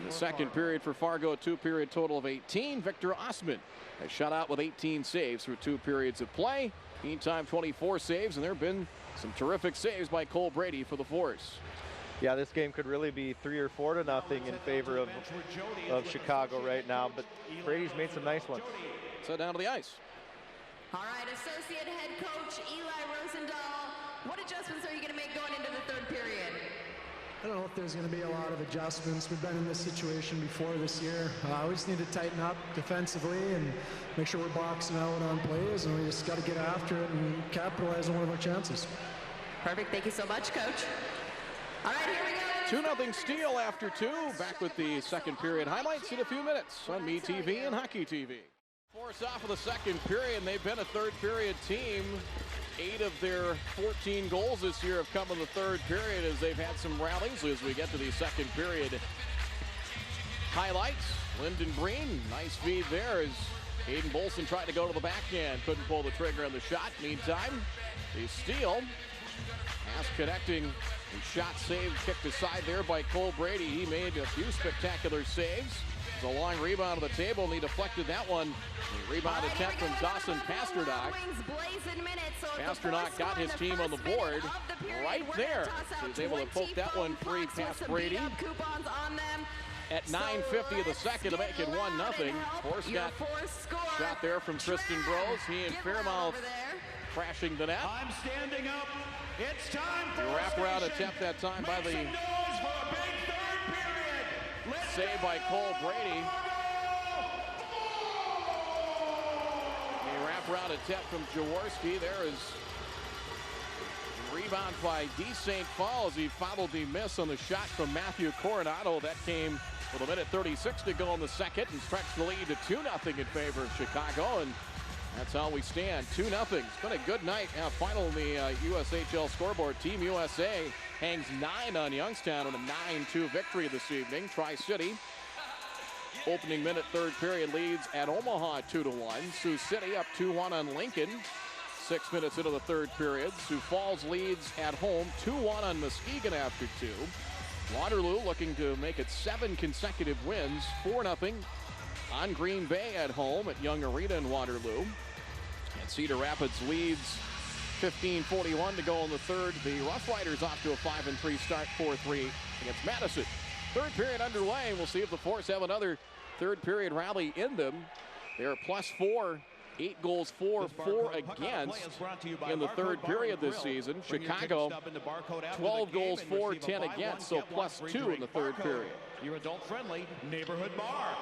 the second period for Fargo. 2-period total of 18. Victor Osman has shut out with 18 saves through 2 periods of play. Meantime, 24 saves, and there have been some terrific saves by Cole Brady for the Force. Yeah, this game could really be 3 or 4-0 in favor of Chicago right now, but Brady's made some nice ones. So down to the ice. All right, Associate Head Coach Eli Rosendahl, what adjustments are you going to make going into the third period? I don't know if there's going to be a lot of adjustments. We've been in this situation before this year. We just need to tighten up defensively and make sure we're boxing out on plays, and we just got to get after it and capitalize on one of our chances. Perfect. Thank you so much, Coach. All right, here we go. 2-0 Steel after 2. Back with the second period highlights in a few minutes on MeTV and Hockey TV. Force off of the second period, and they've been a third period team. 8 of their 14 goals this year have come in the third period as they've had some rallies as we get to the second period. highlights. Lyndon Breen, nice feed there as Hayden Bolson tried to go to the backhand. Couldn't pull the trigger on the shot. Meantime, the steal. Pass connecting. The shot saved, kicked aside there by Cole Brady. He made a few spectacular saves. It's a long rebound to the table, and he deflected that one. The rebound attempt from Dawson Pasternak. Pasternak got his team on the board right there. He was able to poke that one free past Brady. At 9:50 of the second to make it 1-0. Porce got shot there from Tristan Brose. He and Fairmouth crashing the net. I'm standing up. It's time for the wraparound attempt that time by the save by Cole Brady. A wraparound attempt from Jaworski. There is a rebound by D. St. Paul as he followed the miss on the shot from Matthew Coronado. That came with 1:36 to go in the second and stretched the lead to 2-0 in favor of Chicago. And that's how we stand, 2-0. It's been a good night. Final in the USHL scoreboard. Team USA hangs 9 on Youngstown in a 9-2 victory this evening. Tri-City, opening minute, third period, leads at Omaha 2-1. Sioux City up 2-1 on Lincoln. 6 minutes into the third period. Sioux Falls leads at home 2-1 on Muskegon after 2. Waterloo looking to make it 7 consecutive wins, 4-0 on Green Bay at home at Young Arena in Waterloo. And Cedar Rapids leads 15:41 to go in the third. The Rough Riders off to a 5-3 start, 4-3 against Madison. Third period underway. We'll see if the Force have another third period rally in them. They're +4, 8 goals for, 4 against in the third period this season. Chicago, 12 goals for, 10 against, so +2 in the third period. Your adult-friendly neighborhood bar.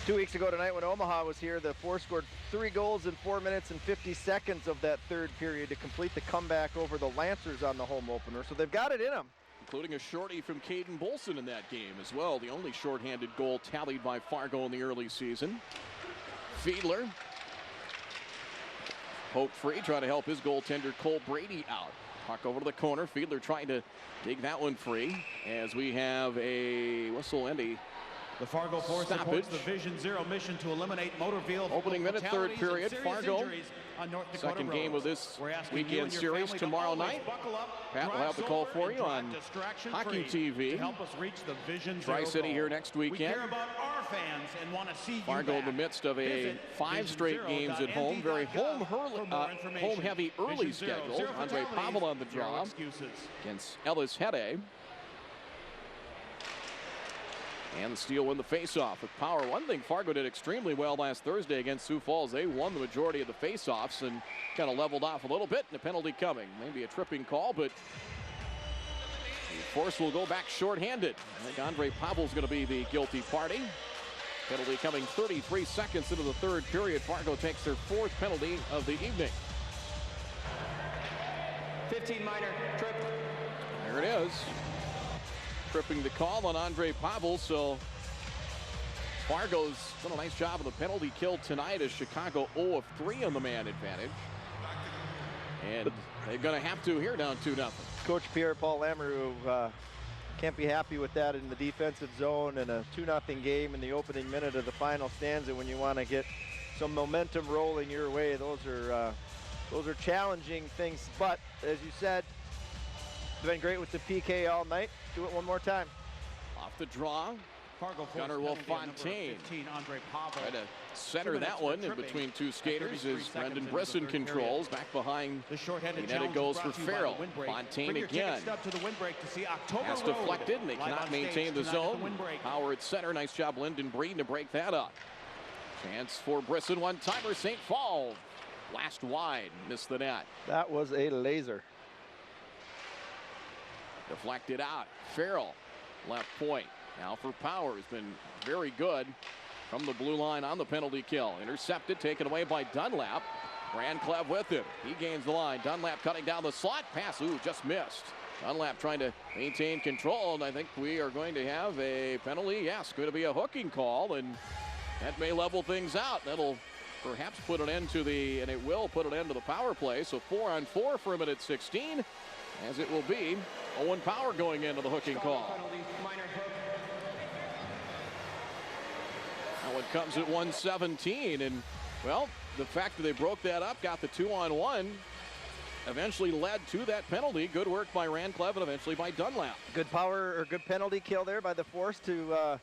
2 weeks ago tonight when Omaha was here, the Force scored 3 goals in 4 minutes and 50 seconds of that third period to complete the comeback over the Lancers on the home opener. So they've got it in them. Including a shorty from Caden Bolson in that game as well. The only shorthanded goal tallied by Fargo in the early season. Fiedler poked free, trying to help his goaltender Cole Brady out. Puck over to the corner. Fiedler trying to dig that one free as we have a whistle and a The Fargo Force supports the Vision Zero mission to eliminate motor vehicle opening minute, third period. Fargo, on North Dakota second roads. game of this weekend series tomorrow night. Pat will have the call for you on Hockey TV. Help us reach the Vision Tri-City here next weekend. We care about our fans and want to see Fargo you in the midst of a 5 straight games at home. Very home-heavy early schedule. Andre Pavel on the draw against Ellis Hede. And the Steel win the faceoff with power. One thing Fargo did extremely well last Thursday against Sioux Falls. They won the majority of the faceoffs and kind of leveled off a little bit, and a penalty coming. Maybe a tripping call, but the Force will go back shorthanded. I think Andre Pavel's going to be the guilty party. Penalty coming 33 seconds into the third period. Fargo takes their 4th penalty of the evening. 15 minor, trip. There it is. Tripping the call on Andre Pavel, so Fargo's done a nice job of the penalty kill tonight as Chicago 0 of 3 on the man advantage. And they're going to have to here down 2-0. Coach Pierre-Paul Lamoureux can't be happy with that in the defensive zone and a 2-0 game in the opening minute of the final stanza when you want to get some momentum rolling your way. Those are challenging things, but as you said, it's been great with the PK all night. Do it one more time. Off the draw. Fargo Gunnar Will Fontaine. Try to center that one in between 2 skaters as Brendan Brisson controls. Back behind the net it goes for Farrell. Fontaine again. Pass deflected and they cannot maintain the zone. Power at center. Nice job Lyndon Breen to break that up. Chance for Brisson. One-timer. St. Paul. Blast wide. Missed the net. That was a laser. Deflected out. Farrell, left point. Now for Power, has been very good from the blue line on the penalty kill. Intercepted, taken away by Dunlap. Rancliffe with him. He gains the line. Dunlap cutting down the slot. Pass, just missed. Dunlap trying to maintain control, and I think we are going to have a penalty. Yes, going to be a hooking call, and that may level things out. That'll perhaps put an end to and it will put an end to the power play. So 4-on-4 for a minute 16, as it will be Owen Power going into the hooking call. That one comes at 117, and well, the fact that they broke that up, got the 2-on-1, eventually led to that penalty. Good work by Rancliffe and eventually by Dunlap. Good power or good penalty kill there by the Force to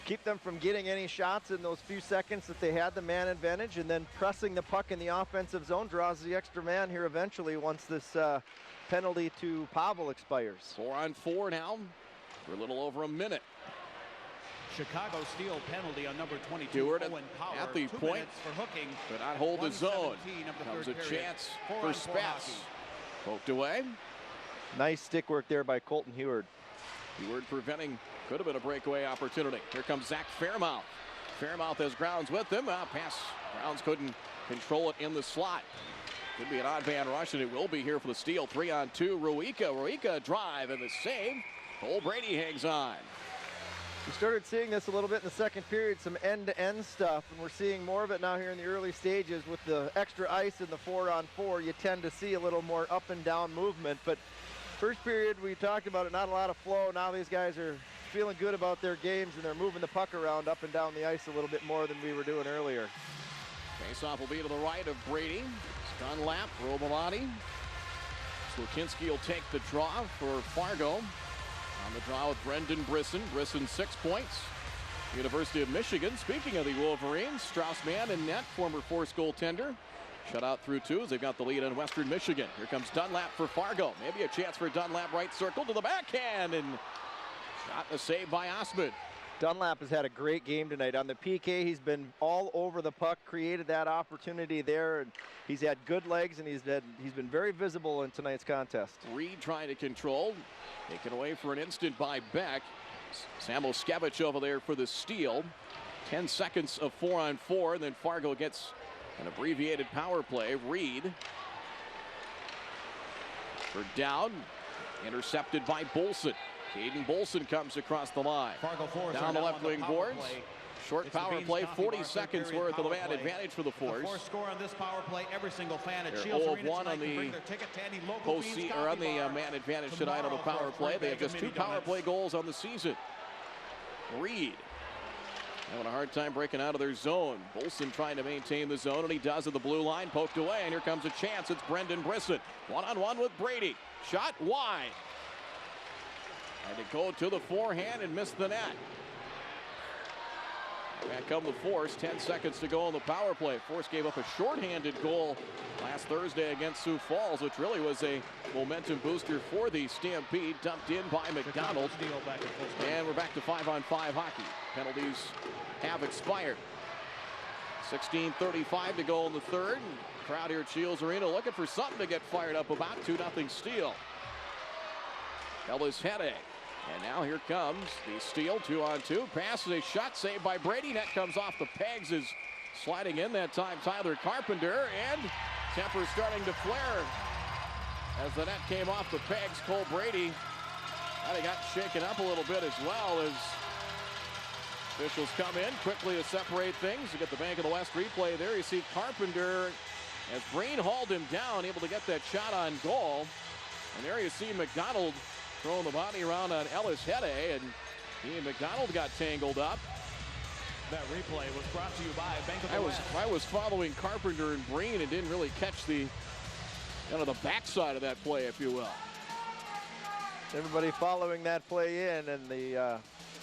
keep them from getting any shots in those few seconds that they had the man advantage, and then pressing the puck in the offensive zone draws the extra man here eventually once this penalty to Pavel expires. 4-on-4 now for a little over a minute. Chicago steal penalty on number 22. Stewart Owen Power, at the 2 point, minutes for hooking. but not hold the zone. 1:17 of the Comes third a period. chance 4-on-4 for Spets. hockey. Poked away. Nice stick work there by Colton Heward. Heward preventing, could have been a breakaway opportunity. Here comes Zach Fairmouth. Fairmouth has Grounds with him. Pass. Grounds couldn't control it in the slot. Could be an odd man rush, and it will be here for the steal. 3-on-2. Ruika drive and the save. Cole Brady hangs on. We started seeing this a little bit in the second period, some end-to-end stuff, and we're seeing more of it now here in the early stages with the extra ice in the 4-on-4. You tend to see a little more up and down movement, but first period we talked about it, not a lot of flow. Now these guys are feeling good about their games and they're moving the puck around up and down the ice a little bit more than we were doing earlier. Face-off will be to the right of Brady. Dunlap, Robolati. Slokinski will take the draw for Fargo. On the draw with Brendan Brisson. Brisson 6 points. University of Michigan. Speaking of the Wolverines, Strauss-Mann in net, former Force goaltender. Shut out through 2 as they've got the lead in Western Michigan. Here comes Dunlap for Fargo. Maybe a chance for Dunlap, right circle to the backhand, and shot and a save by Osmond. Dunlap has had a great game tonight. On the PK, he's been all over the puck, created that opportunity there, and he's had good legs, and he's been very visible in tonight's contest. Reed trying to control. Taken away for an instant by Beck. Samoskevich over there for the steal. 10 seconds of 4-on-4, and then Fargo gets an abbreviated power play. Reed for down. Intercepted by Bolson. Caden Bolson comes across the line. Fargo Force down the left wing boards. Play. Short power play, 40 seconds worth of the man advantage for the Force. The Force score on this power play. Every single fan at They're Shields 0 Arena of 1 on the man advantage tonight on the power play. They have just 2 power play goals on the season. Reed having a hard time breaking out of their zone. Bolson trying to maintain the zone, and he does at the blue line. Poked away, and here comes a chance. It's Brendan Brisson. 1-on-1 with Brady. Shot wide. Had to go to the forehand and miss the net. Back come the Force. 10 seconds to go on the power play. Force gave up a shorthanded goal last Thursday against Sioux Falls, which really was a momentum booster for the Stampede. Dumped in by McDonald. And we're back to 5-on-5 hockey. Penalties have expired. 16:35 to go in the third. Crowd here at Shields Arena looking for something to get fired up about. 2-0 steal. Ellis Hede. And now here comes the steal, 2-on-2. Passes a shot saved by Brady. Net comes off the pegs, is sliding in that time Tyler Carpenter, and temper starting to flare as the net came off the pegs. Cole Brady kind of got shaken up a little bit as well as officials come in quickly to separate things. You get the Bank of the West replay there. You see Carpenter as Breen hauled him down, able to get that shot on goal. And there you see McDonald throwing the body around on Ellis Hede, and he and McDonald got tangled up. That replay was brought to you by Bank of the West. I was following Carpenter and Breen and didn't really catch the the backside of that play, if you will. Everybody following that play in, and the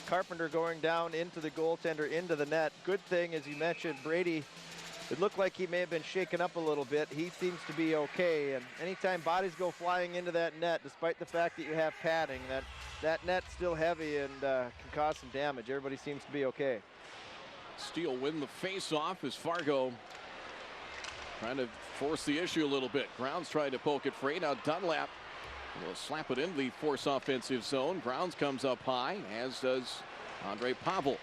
Carpenter going down into the goaltender, into the net. Good thing, as you mentioned, Brady, it looked like he may have been shaken up a little bit. He seems to be okay, and anytime bodies go flying into that net, despite the fact that you have padding, that net's still heavy and can cause some damage. Everybody seems to be okay. Steele win the face-off as Fargo trying to force the issue a little bit. Grounds trying to poke it free. Now Dunlap will slap it into the Force offensive zone. Grounds comes up high, as does Andre Pavel.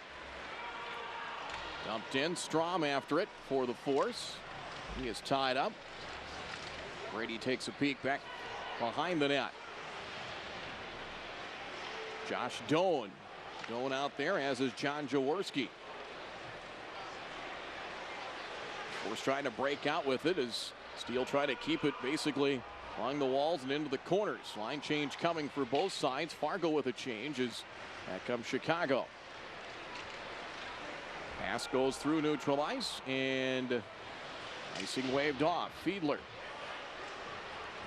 Dumped in, Strom after it for the Force. He is tied up. Brady takes a peek back behind the net. Josh Doan. Doan out there, as is John Jaworski. Force trying to break out with it as Steele trying to keep it basically along the walls and into the corners. Line change coming for both sides. Fargo with a change as that comes Chicago. Pass goes through neutral ice, and icing waved off. Fiedler.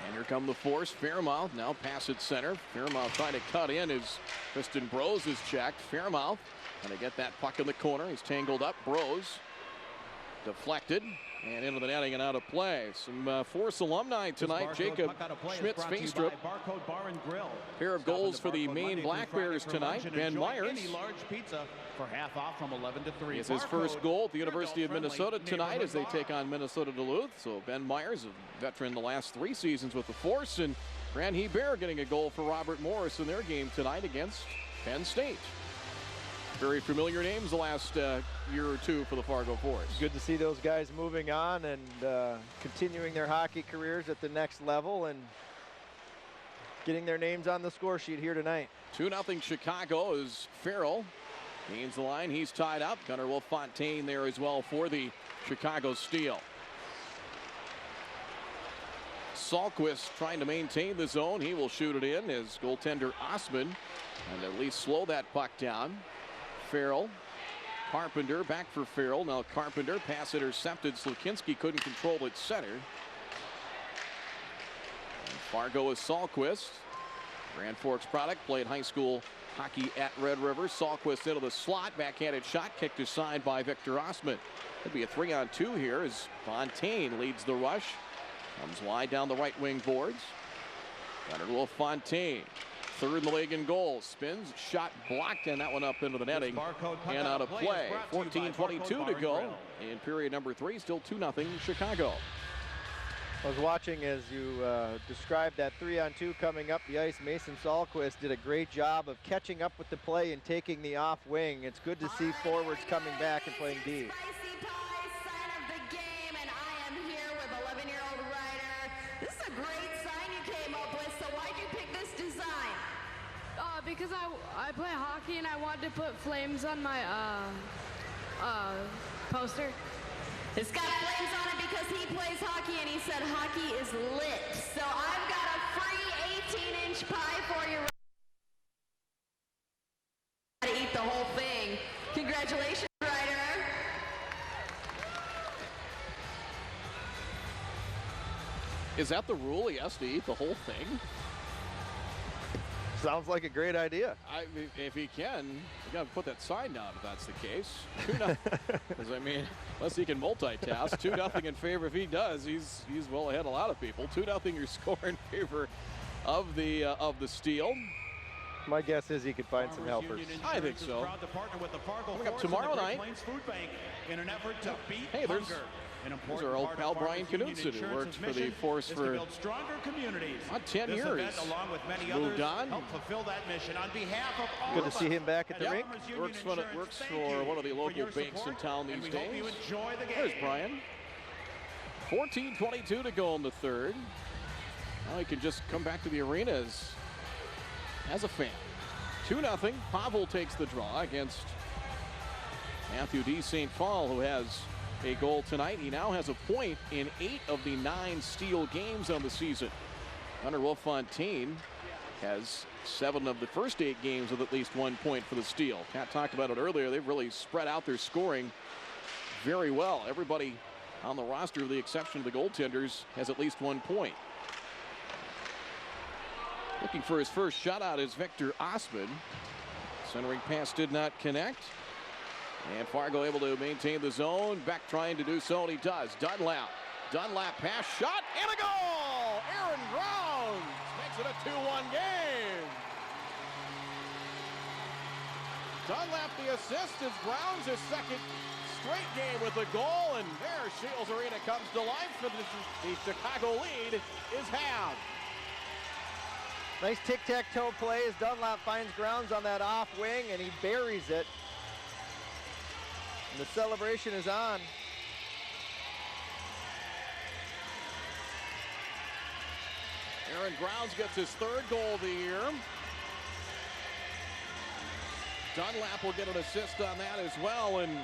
And here come the Force. Fairmouth now pass at center. Fairmouth trying to cut in as Kristen Brose is checked. Fairmouth trying to get that puck in the corner. He's tangled up. Brose deflected and into the netting and out of play. Some Force alumni tonight. Jacob Schmitz-Feenstrup. Pair of goals for the Maine Black Bears tonight. Ben Myers. For half off from 11 to 3. It's his first goal at the University of Minnesota tonight as they take on Minnesota Duluth. So Ben Myers, a veteran the last 3 seasons with the Force, and Grant Hebert getting a goal for Robert Morris in their game tonight against Penn State. Very familiar names the last year or two for the Fargo Force. Good to see those guys moving on and continuing their hockey careers at the next level and getting their names on the score sheet here tonight. 2-0 Chicago as Farrell gains the line. He's tied up. Gunnar Wolf-Fontaine there as well for the Chicago Steel. Sahlquist trying to maintain the zone. He will shoot it in as goaltender Osman and at least slow that puck down. Farrell, Carpenter back for Farrell. Now Carpenter, pass intercepted. Slukinski couldn't control it center. And Fargo is Sahlquist. Grand Forks product, played high school hockey at Red River. Sahlquist into the slot, backhanded shot kicked aside by Victor Osman. Could be a 3-on-2 here as Fontaine leads the rush. Comes wide down the right wing boards. Gunnar Wolf-Fontaine, third in the league in goals. Spins, shot blocked, and that one up into the netting and out of play. 14:22 to go in period number 3. Still 2-0 Chicago. I was watching as you described that 3-on-2 coming up the ice. Mason Sahlquist did a great job of catching up with the play and taking the off wing. It's good to see forwards coming back and playing D. Spicy Pie, sign of the game, and I am here with 11-year-old Ryder. This is a great sign you came up with, so why'd you pick this design? Because I play hockey and I wanted to put flames on my poster. It's got flames on it because he plays hockey and he said hockey is lit. So I've got a free 18-inch pie for you. To eat the whole thing. Congratulations, Ryder. Is that the rule? He has to eat the whole thing? Sounds like a great idea. If he can, you got to put that sign down if that's the case. 2-0. Because I mean, unless he can multitask, 2-0 in favor. If he does, he's well ahead of a lot of people. 2-0 your score in favor of the Steel. My guess is he could find some helpers. I think so. Coming up tomorrow night. Hey, there's our old pal Brian Knudsen, who worked for the Force for about 10 years. Moved on. Good to see him back at the rink. Works for one of the local banks in town these days. There's Brian. 14:22 to go in the third. Now he can just come back to the arena as a fan. 2-0. Pavel takes the draw against Matthew D. St. Paul, who has a goal tonight. He now has a point in 8 of the 9 Steel games on the season. Gunnar Wolf-Fontaine has 7 of the first 8 games with at least 1 point for the Steel. Pat talked about it earlier. They've really spread out their scoring very well. Everybody on the roster, with the exception of the goaltenders, has at least 1 point. Looking for his first shutout is Victor Osman. Centering pass did not connect. And Fargo able to maintain the zone. Beck trying to do so, and he does. Dunlap pass, shot, and a goal! Aaron Grounds makes it a 2-1 game. Dunlap the assist as Grounds his second straight game with a goal, and there Shields Arena comes to life for the Chicago lead is halved. Nice tic-tac-toe play as Dunlap finds Grounds on that off wing, and he buries it. And the celebration is on. Aaron Grounds gets his 3rd goal of the year. Dunlap will get an assist on that as well. And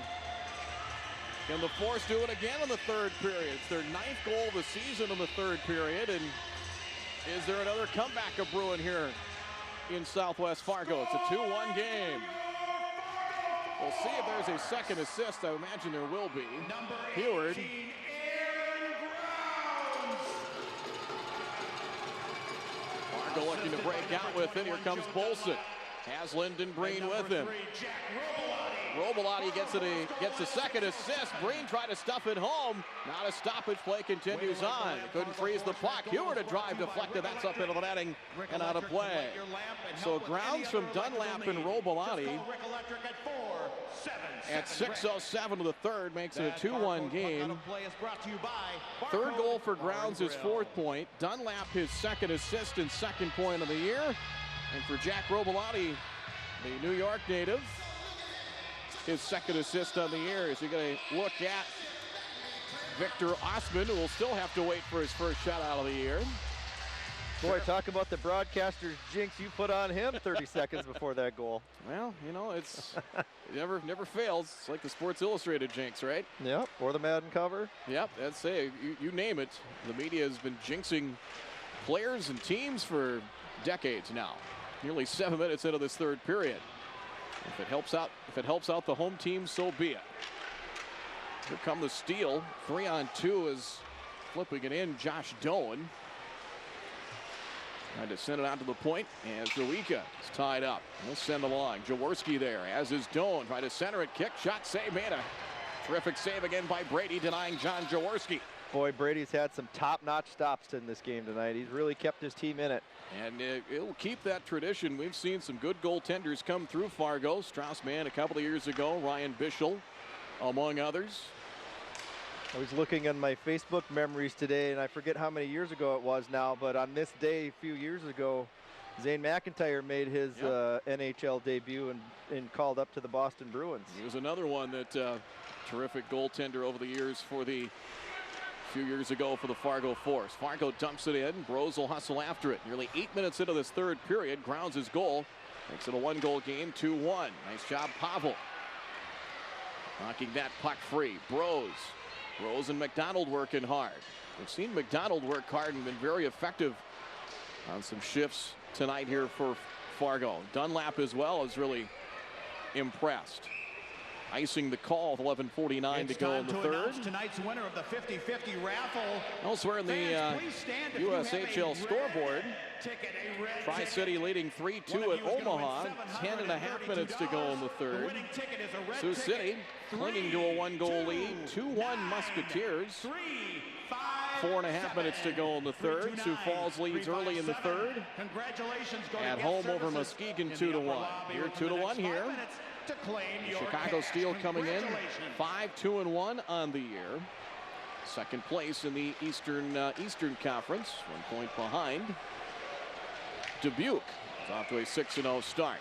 can the Force do it again in the 3rd period? It's their 9th goal of the season in the 3rd period. And is there another comeback of brewing here in Southwest Fargo? It's a 2-1 game. We'll see if there's a second assist. I imagine there will be. Number Heward. 18, Aaron Grounds. Fargo looking to break out with it. Here comes Bolson. Has Lyndon Breen with him. Robillati gets a second assist. Breen tried to stuff it home. Not a stoppage. Play continues on. Couldn't freeze the puck. Heward a drive deflected. That's up into the netting and out of play. So Grounds from Dunlap and Robillati at 6:07 of the third makes it a 2-1 game. Third goal for Grounds, his fourth point. Dunlap his second assist and second point of the year. And for Jack Robillati, the New York native, his second assist on the year. Is he going to look at Victor Osman, who will still have to wait for his first shutout of the year? Boy, talk about the broadcaster's jinx you put on him 30 seconds before that goal. Well, you know, it never fails. It's like the Sports Illustrated jinx, right? Yep, or the Madden cover. Yep, that's it. You name it. The media has been jinxing players and teams for decades now. Nearly 7 minutes into this third period. If it helps out the home team, so be it. Here come the steal. 3-on-2 is flipping it in. Josh Doan trying to send it out to the point as Zawika is tied up. He'll send along. Jaworski there, as is Doan. Trying to center it. Kick, shot, save, made a terrific save again by Brady, denying John Jaworski. Boy, Brady's had some top-notch stops in this game tonight. He's really kept his team in it. And it'll keep that tradition. We've seen some good goaltenders come through Fargo. Strauss-Mann a couple of years ago. Ryan Bischel, among others. I was looking on my Facebook memories today, and I forget how many years ago it was now, but on this day a few years ago, Zane McIntyre made his NHL debut and called up to the Boston Bruins. He was another one that terrific goaltender over the years for the few years ago for the Fargo Force. Fargo dumps it in. Bros will hustle after it. Nearly 8 minutes into this third period. Grounds his goal. Makes it a one-goal game, 2-1. Nice job, Pavel. Knocking that puck free. Bros and McDonald working hard. We've seen McDonald work hard and been very effective on some shifts tonight here for Fargo. Dunlap as well is really impressed. Icing the call with 11:49 to go in the third. Tonight's winner of the 50-50 raffle. Elsewhere in the USHL scoreboard, Tri-City leading 3-2 at Omaha. 10.5 minutes to go in the third. Sioux City clinging to a one-goal lead. 2-1 Musketeers. 4.5 minutes to go in the third. Sioux Falls leads early in the third. At home over Muskegon 2-1. Here 2-1 here. Chicago Steel coming in 5-2-1 on the year. Second place in the Eastern Conference, 1 point behind. Dubuque is off to a 6-0 start.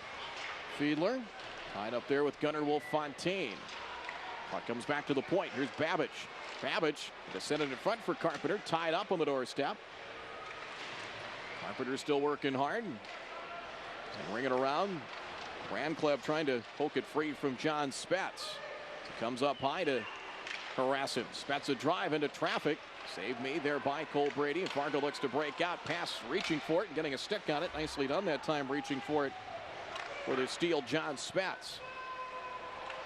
Fiedler tied up there with Gunnar Wolf Fontaine. Puck comes back to the point. Here's Babbage. Babbage to send it in front for Carpenter, tied up on the doorstep. Carpenter still working hard. And ring it around. Rancliffe trying to poke it free from John Spetz. He comes up high to harass him. Spetz a drive into traffic. Save made there by Cole Brady. And Fargo looks to break out. Pass reaching for it and getting a stick on it. Nicely done that time, reaching for it for the steal, John Spetz.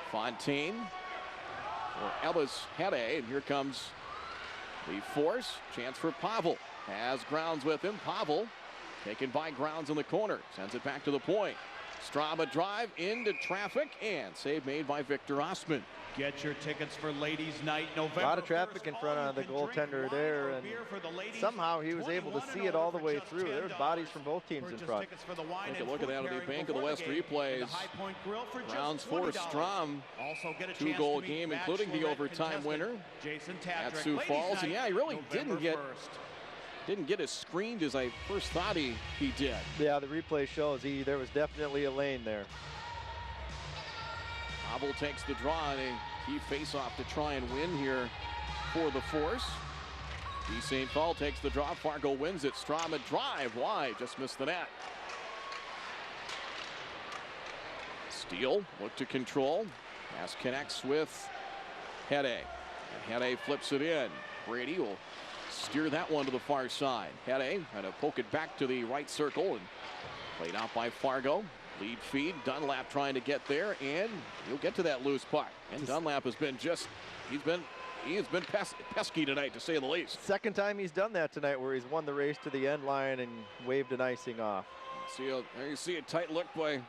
Fontaine for Ellis Hede. And here comes the Force. Chance for Pavel. Has Grounds with him. Pavel taken by Grounds in the corner. Sends it back to the point. Straba drive into traffic and save made by Victor Osman. Get your tickets for Ladies Night November. A lot of traffic in front of the goaltender there, and somehow he was able to see it all the way through. There's bodies from both teams in front. Take a look at that on the Bank of the West replays. Grounds Force Strom, 2-goal game, including the overtime winner at Sioux Falls. And yeah, he really didn't get as screened as I first thought he did. Yeah, the replay shows there was definitely a lane there. Pavel takes the draw and a key face-off to try and win here for the Force. D. St. Paul takes the draw. Fargo wins it. Strom a drive wide, just missed the net. Steele look to control. Pass connects with Hede. And Hede flips it in. Brady will steer that one to the far side. Hede had to poke it back to the right circle and played out by Fargo. Lead feed, Dunlap trying to get there, and he'll get to that loose puck. And Dunlap has been he has been pesky tonight, to say the least. Second time he's done that tonight, where he's won the race to the end line and waved an icing off. There you see a tight look by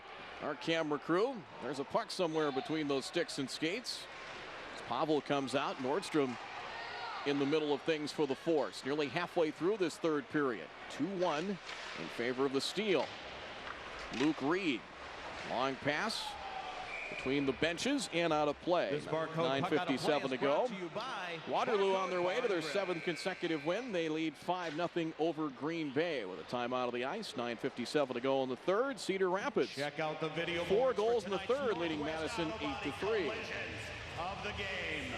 our camera crew. There's a puck somewhere between those sticks and skates. As Pavel comes out, Nordstrom in the middle of things for the Force. Nearly halfway through this third period. 2-1 in favor of the Steel. Luke Reed, long pass between the benches and out of play. 9:57 to go. Waterloo on their way to their 7th consecutive win. They lead 5-0 over Green Bay with a timeout of the ice. 9:57 to go in the third. Cedar Rapids. Check out the video. 4 goals in the third, leading Madison 8-3. Of the game.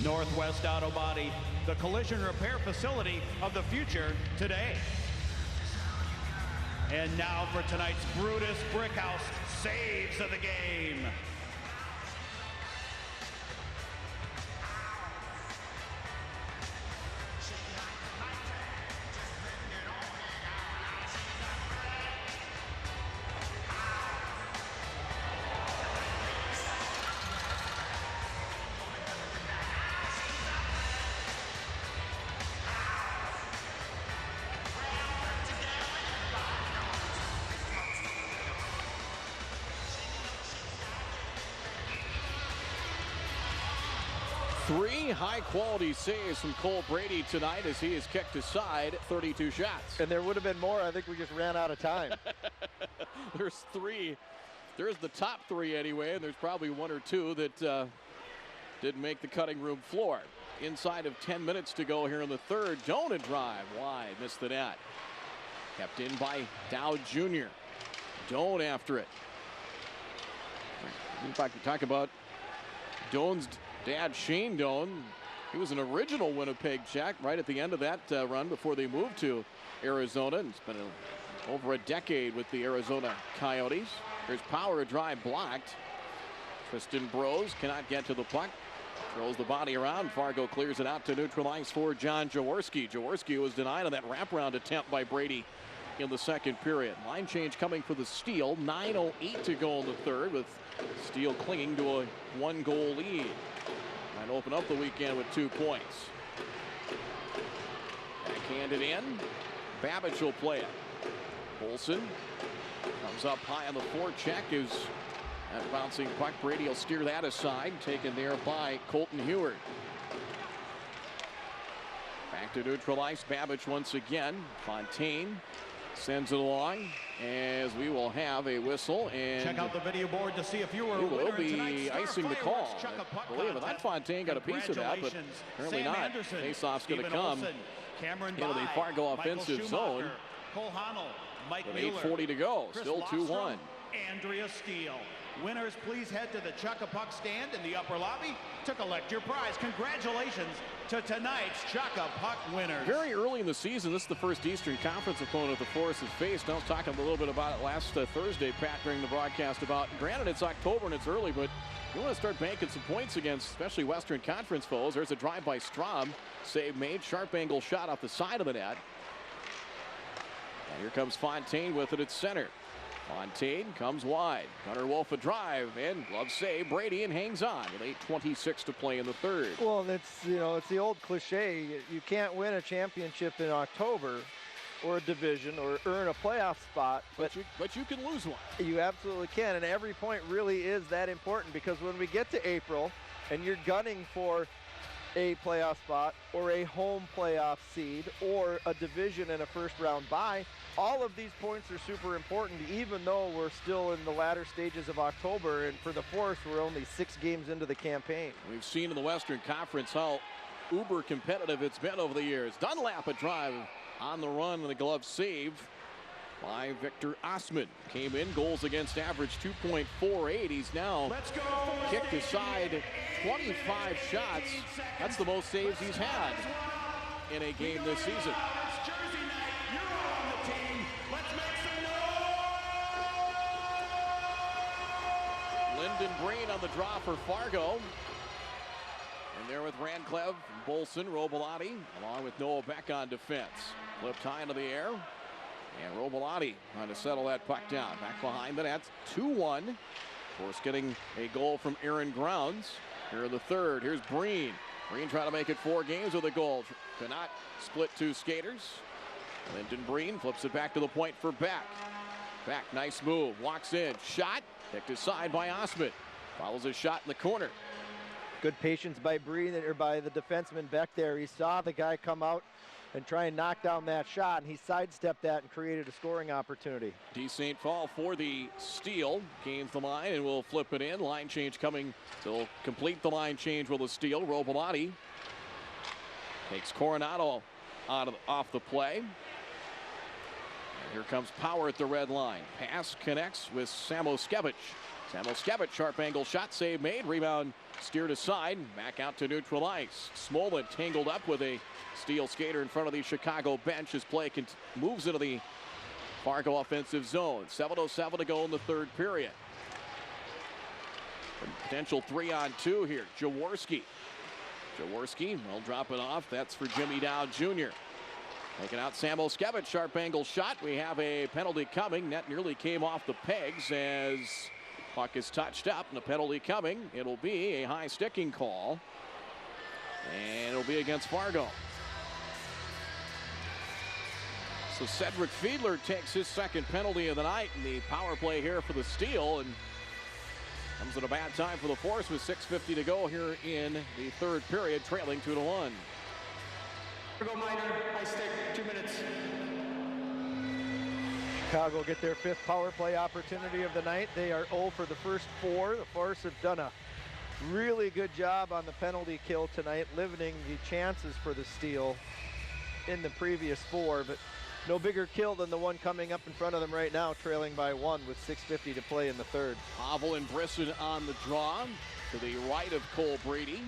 Northwest Auto Body, the collision repair facility of the future today. And now for tonight's Brutus Brickhouse saves of the game. Three high-quality saves from Cole Brady tonight as he is kicked aside 32 shots. And there would have been more. I think we just ran out of time. There's 3. There's the top 3 anyway, and there's probably 1 or 2 that didn't make the cutting room floor. Inside of 10 minutes to go here in the third. Jonah drive wide, missed the net. Kept in by Dow Jr. Doan after it. In fact, we talk about Doan's dad, Shane Doan. He was an original Winnipeg Czech right at the end of that run before they moved to Arizona. And it's been over a decade with the Arizona Coyotes. Here's power drive blocked. Tristan Brose cannot get to the puck. Throws the body around. Fargo clears it out to neutralize for John Jaworski. Jaworski was denied on that wraparound attempt by Brady in the second period. Line change coming for the Steel. 9:08 to go in the third, with Steel clinging to a 1-goal lead. And open up the weekend with 2 points. Backhanded in. Babbage will play it. Olsen comes up high on the forecheck. Is that bouncing puck. Brady will steer that aside. Taken there by Colton Heward. Back to neutral ice. Babbage once again. Fontaine sends it along as we will have a whistle, and check out the video board to see if you were a winner. Will be icing the call. I believe it. That Fontaine got a piece of that, but apparently not. Faceoff's going to come into the Fargo offensive zone. Cole Honnell, Mike with 8:40 to go. Still 2-1. Andrea Steele. Winners, please head to the Chuck-a-Puck stand in the upper lobby to collect your prize. Congratulations to tonight's Chuck-a-Puck winners. Very early in the season, this is the first Eastern Conference opponent the Force has faced. I was talking a little bit about it last Thursday, Pat, during the broadcast about, granted it's October and it's early, but you want to start banking some points against especially Western Conference foes. There's a drive by Strom. Save made. Sharp angle shot off the side of the net. And here comes Fontaine with it at center. Fontaine comes wide. Gunnar Wolf a drive and glove save. Brady and hangs on with 8:26 to play in the third. Well, it's the old cliche. You can't win a championship in October or a division or earn a playoff spot, but you can lose one. You absolutely can, and every point really is that important, because when we get to April and you're gunning for a playoff spot or a home playoff seed or a division and a first round bye, all of these points are super important, even though we're still in the latter stages of October, and for the Force, we're only 6 games into the campaign. We've seen in the Western Conference how uber competitive it's been over the years. Dunlap a drive on the run and a glove save by Victor Osman. Came in, goals against average 2.48. He's now kicked aside 25 shots. That's the most saves he's had in a game this season. It's Jersey night. You're all on the team. Let's make some noise! Lyndon Breen on the draw for Fargo. And there with Rancleb, Bolson, Robilotti, along with Noah Beck on defense. Flipped high into the air. And Robilotti trying to settle that puck down. Back behind the net, 2-1. Porce getting a goal from Aaron Grounds. Here in the third, here's Breen. Breen trying to make it 4 games with a goal. Cannot split 2 skaters. Lyndon Breen flips it back to the point for Beck. Beck, nice move, walks in, shot, picked aside by Osmond. Follows his shot in the corner. Good patience by Breen, or by the defenseman Beck there. He saw the guy come out and try and knock down that shot, and he sidestepped that and created a scoring opportunity. D. St. Paul for the steal, gains the line and will flip it in. Line change coming. They'll complete the line change with a steal. Robilotti takes Coronado off the play. And here comes Power at the red line. Pass connects with Samoskevich. Samoskevich, sharp angle shot, save made. Rebound steered aside, back out to neutral ice. Smolin tangled up with a Steel skater in front of the Chicago bench as play moves into the Fargo offensive zone. 7:07 to go in the third period. Potential 3-on-2 here. Jaworski will drop it off. That's for Jimmy Dow Jr. Taking out Samoskevich, sharp angle shot. We have a penalty coming. Net nearly came off the pegs as puck is touched up, and the penalty coming. It'll be a high sticking call, and it'll be against Fargo. So Cedric Fiedler takes his second penalty of the night in the power play here for the steal, and comes at a bad time for the Force with 6:50 to go here in the third period, trailing 2-1. Fargo minor, high stick, 2 minutes. Chicago get their 5th power play opportunity of the night. They are 0 for the first 4. The Force have done a really good job on the penalty kill tonight, limiting the chances for the steal in the previous 4, but no bigger kill than the one coming up in front of them right now, trailing by 1 with 6:50 to play in the third. Pavel and Brisson on the draw to the right of Cole Brady.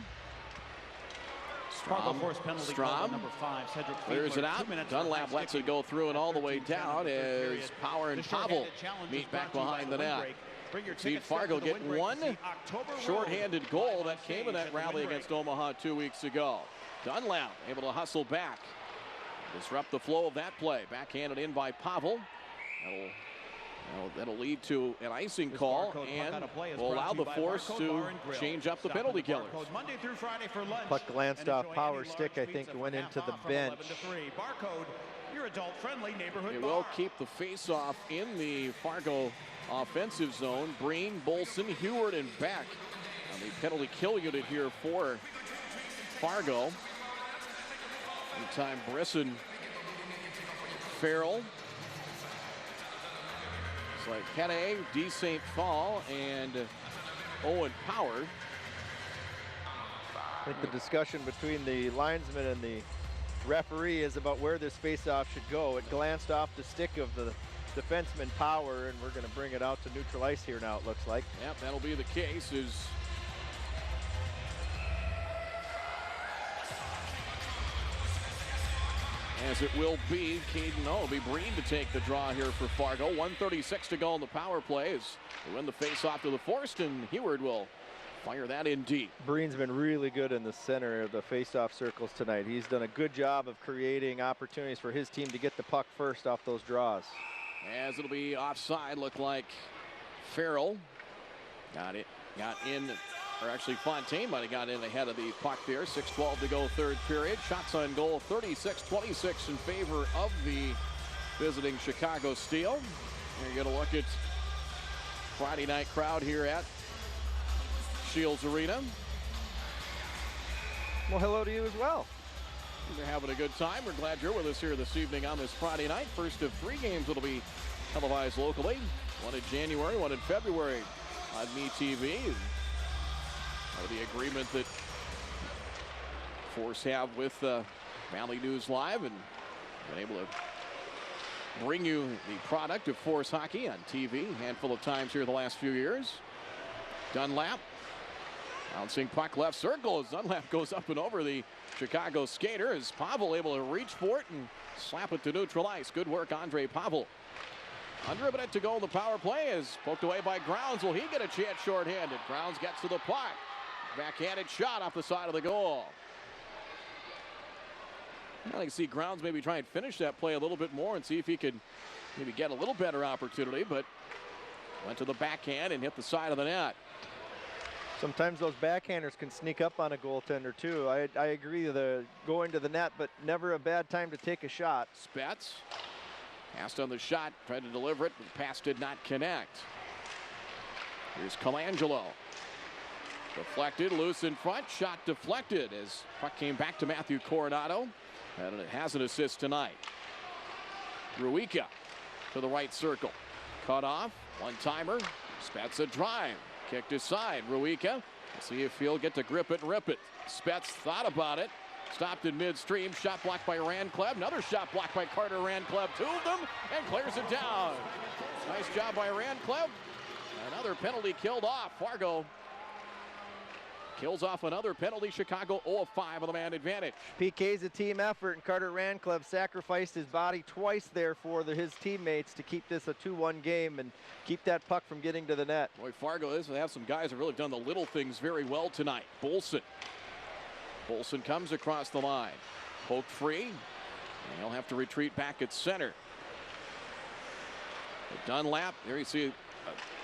Fargo Force penalty call number 5. Cedric clears it out. Dunlap lets it go through and all the way down as Power and Pavel meet back behind the net. See Fargo get one shorthanded goal that came in that rally against Omaha 2 weeks ago. Dunlap able to hustle back, disrupt the flow of that play. Backhanded in by Pavel. That'll lead to an icing call and will allow the Force to change up the penalty killers. Monday through Friday for lunch. Puck glanced off Power stick, I think, went into the bench. Barcode, your adult-friendly neighborhood It bar. will keep the face-off in the Fargo offensive zone. Breen, Bolson, Heward, and Beck on the penalty kill unit here for Fargo. Anytime Brisson, Farrell, it's like Kene, D. St. Paul, and Owen Power. I think the discussion between the linesman and the referee is about where this face-off should go. It glanced off the stick of the defenseman Power, and we're going to bring it out to neutral ice here now, it looks like. Yep, that'll be the case. As it will be, it'll be Breen to take the draw here for Fargo. 1:36 to go in the power play as they win the face-off to the Force, and Heward will fire that in deep. Breen's been really good in the center of the face-off circles tonight. He's done a good job of creating opportunities for his team to get the puck first off those draws. As it'll be offside, look like Farrell got in, or actually Fontaine might have got in ahead of the puck there. 6:12 to go third period. Shots on goal 36-26 in favor of the visiting Chicago Steel. You're going to look at Friday night crowd here at Shields Arena. Well, hello to you as well. We're having a good time. We're glad you're with us here this evening on this Friday night. First of 3 games that'll be televised locally. One in January, one in February on MeTV. The agreement that Force have with Valley News Live, and been able to bring you the product of Force hockey on TV a handful of times here the last few years. Dunlap bouncing puck left circle as Dunlap goes up and over the Chicago skater. Is Pavel able to reach for it and slap it to neutral ice? Good work, Andre Pavel. Under a minute to go in the power play is poked away by Grounds. Will he get a chance shorthanded? Grounds gets to the puck. Backhanded shot off the side of the goal. I can see Grounds maybe try and finish that play a little bit more and see if he could maybe get a little better opportunity, but went to the backhand and hit the side of the net. Sometimes those backhanders can sneak up on a goaltender too. I agree, the going to the net, but never a bad time to take a shot. Spets passed on the shot, tried to deliver it, but the pass did not connect. Here's Colangelo. Deflected, loose in front, shot deflected as puck came back to Matthew Coronado. And it has an assist tonight. Ruika to the right circle. Cut off, one-timer, Spets a drive. Kicked aside, Ruika. See if he'll get to grip it and rip it. Spets thought about it. Stopped in midstream, shot blocked by Randkleb. Another shot blocked by Carter Randkleb. Two of them, and clears it down. Nice job by Randkleb. Another penalty killed off. Fargo kills off another penalty. Chicago 0 of 5 on the man advantage. PK's a team effort, and Carter Randkleb sacrificed his body twice there for his teammates to keep this a 2-1 game and keep that puck from getting to the net. Boy, Fargo is. They have some guys who really done the little things very well tonight. Bolson comes across the line. Poked free, and he'll have to retreat back at center. But Dunlap, there you see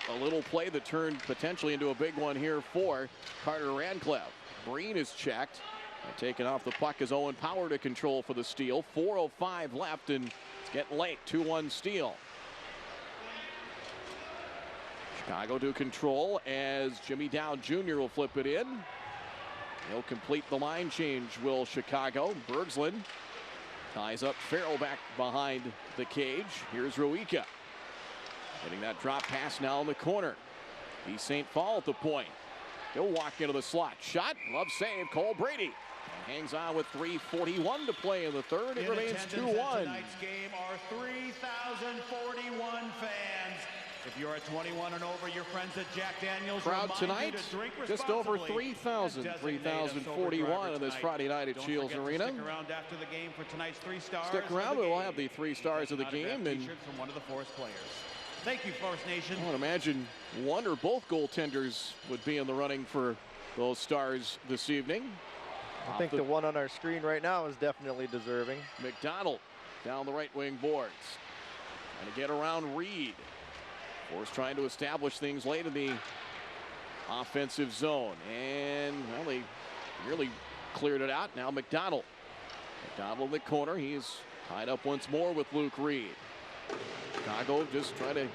a little play that turned potentially into a big one here for Carter Randkleb. Breen is checked. And taken off the puck is Owen Power to control for the steal. 4:05 left, and it's getting late. 2-1 steal. Chicago to control as Jimmy Dowd Jr. will flip it in. He'll complete the line change, will Chicago. Bergslund ties up Farrell back behind the cage. Here's Ruika. Getting that drop pass now in the corner. East St. Paul at the point. He'll walk into the slot. Shot, glove save, Cole Brady. And hangs on with 3:41 to play in the third. It remains 2-1. Tonight's game are 3,041 fans. If you're at 21 and over, your friends at Jack Daniels crowd tonight, just over 3,000. 3,041 on this Friday night at Shields Arena. Stick around after the game for tonight's 3 stars. Stick around, we'll have the 3 stars of the game. And from one of the Force players. Thank you, Force Nation. I would imagine one or both goaltenders would be in the running for those stars this evening. I think the one on our screen right now is definitely deserving. McDonald down the right wing boards. Trying to get around Reed. Force trying to establish things late in the offensive zone. And, well, they nearly cleared it out. Now McDonald. McDonald in the corner. He's tied up once more with Luke Reed. Chicago just trying to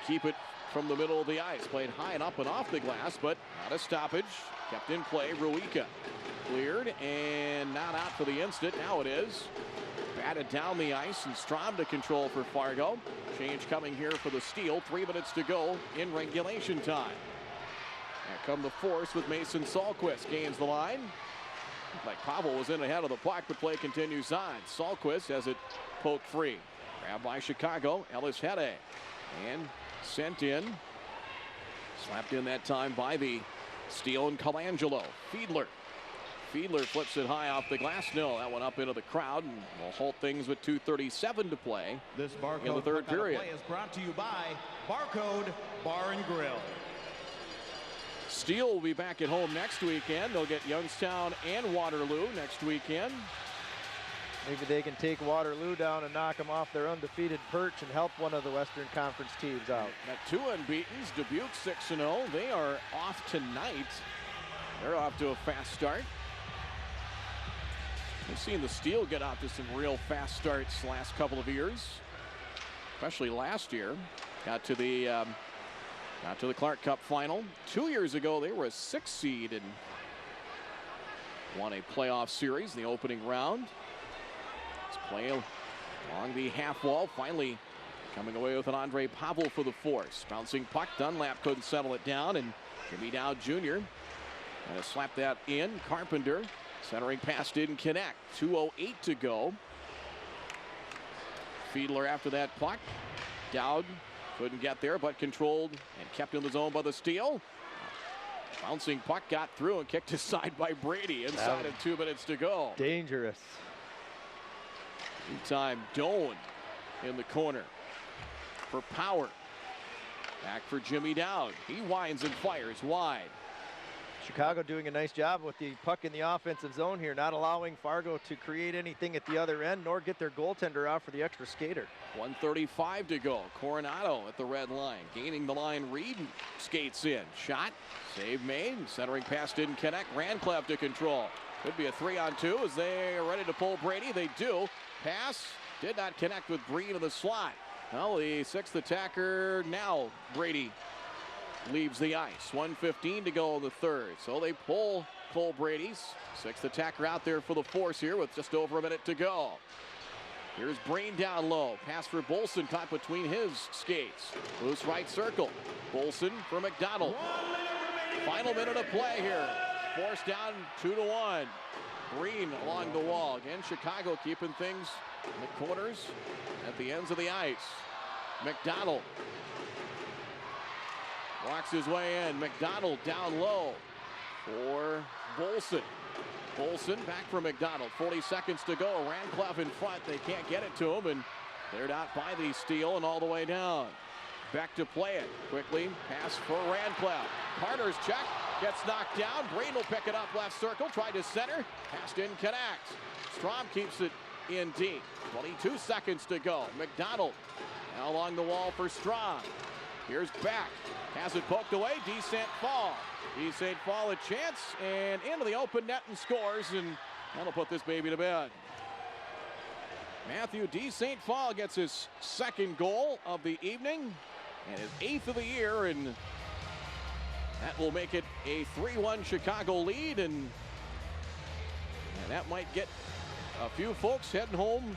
keep it from the middle of the ice. Played high and up and off the glass, but not a stoppage. Kept in play. Ruika cleared and not out for the instant. Now it is. Batted down the ice, and Strom to control for Fargo. Change coming here for the steal. 3 minutes to go in regulation time. Here come the Force with Mason Salquist. Gains the line. Like Pavel was in ahead of the puck, but play continues on. Salquist has it poked free. Grabbed by Chicago. Ellis Hede. And sent in. Slapped in that time by the steal and Colangelo. Fiedler flips it high off the glass. No, that went up into the crowd, and will halt things with 2:37 to play in the third period. Play is brought to you by Barcode Bar and Grill. Steel will be back at home next weekend. They'll get Youngstown and Waterloo next weekend. Maybe they can take Waterloo down and knock them off their undefeated perch and help one of the Western Conference teams out. Got 2 unbeatens. Dubuque 6-0. They are off tonight. They're off to a fast start. We've seen the Steel get out to some real fast starts the last couple of years, especially last year. Got to the Clark Cup final. 2 years ago, they were a 6 seed and won a playoff series in the opening round. Let's play along the half wall. Finally coming away with an Andre Pavel for the Force. Bouncing puck. Dunlap couldn't settle it down, and Jimmy Dowd Jr. and slap that in. Carpenter centering pass didn't connect. 2:08 to go. Fiedler after that puck. Dowd couldn't get there, but controlled and kept in the zone by the steal. Bouncing puck got through and kicked aside by Brady inside of 2 minutes to go. Dangerous. Meantime, Doan in the corner for Power. Back for Jimmy Dowd. He winds and fires wide. Chicago doing a nice job with the puck in the offensive zone here, not allowing Fargo to create anything at the other end, nor get their goaltender out for the extra skater. 1:35 to go. Coronado at the red line. Gaining the line, Reed skates in. Shot, save made. Centering pass didn't connect. Rancliffe to control. Could be a 3-on-2 as they are ready to pull Brady. They do. Pass did not connect with Breen in the slot. Well, the 6th attacker now, Brady, leaves the ice. 1:15 to go in the third. So they pull Cole Brady's 6th attacker out there for the Force here with just over a minute to go. Here's Breen down low. Pass for Bolson caught between his skates. Loose right circle. Bolson for McDonald. Final minute of play here. Force down 2-1. Breen along the wall. Again, Chicago keeping things in the corners at the ends of the ice. McDonald walks his way in. McDonald down low for Bolson. Bolson back for McDonald. 40 seconds to go. Rancliffe in front. They can't get it to him, and cleared out by the steal and all the way down. Beck to play it. Quickly, pass for Rancliffe. Carter's check. Gets knocked down. Breen will pick it up left circle. Tried to center. Pass didn't connect. Strom keeps it in deep. 22 seconds to go. McDonald now along the wall for Strom. Here's Beck. Has it poked away. St. Paul. St. Paul a chance and into the open net and scores, and that'll put this baby to bed. Matthew St. Paul gets his 2nd goal of the evening and his 8th of the year, and that will make it a 3-1 Chicago lead, and that might get a few folks heading home,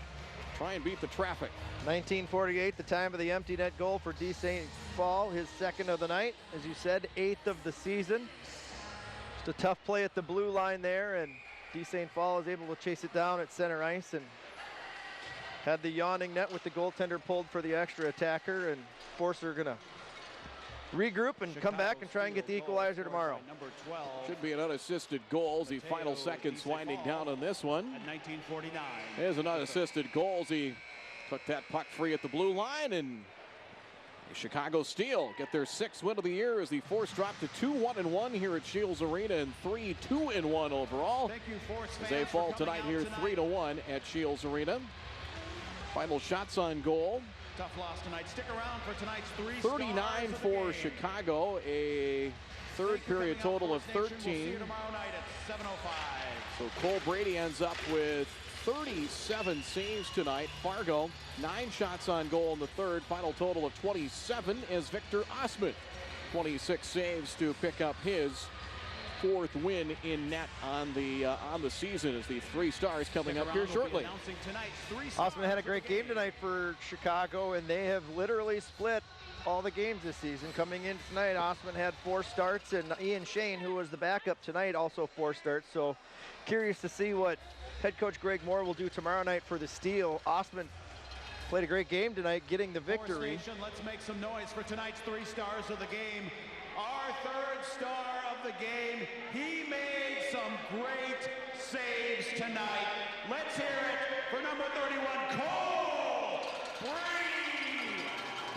try and beat the traffic. 19:48, the time of the empty net goal for St. Paul, his 2nd of the night. As you said, 8th of the season. Just a tough play at the blue line there, and St. Paul is able to chase it down at center ice and had the yawning net with the goaltender pulled for the extra attacker, and Porce are gonna regroup and come back and try and get the equalizer tomorrow. Should be an unassisted goal. The final seconds winding down on this one. At 19:49. There's an unassisted goal. He took that puck free at the blue line, and Chicago Steel get their 6th win of the year as the Force drop to 2-1-1 here at Shields Arena and 3-2-1 overall. Thank you, Force fans, as they fall tonight here 3-1 at Shields Arena. Final shots on goal. Tough loss tonight. Stick around for tonight's 3 39 for Chicago, a third period total of 13. We'll see you tomorrow night at 7:05. So Cole Brady ends up with 37 saves tonight. Fargo, 9 shots on goal in the third. Final total of 27 as Victor Osman, 26 saves to pick up his 4th win in net on the season as the 3 stars coming up here shortly. Osman had a great game tonight for Chicago, and they have literally split all the games this season. Coming in tonight, Osman had 4 starts, and Ian Shane, who was the backup tonight, also 4 starts. So curious to see what head coach Greg Moore will do tomorrow night for the Steel. Osman played a great game tonight, getting the victory. Nation, let's make some noise for tonight's 3 stars of the game. Our 3rd star of the game, he made some great saves tonight. Let's hear it for number 31, Cole Brady.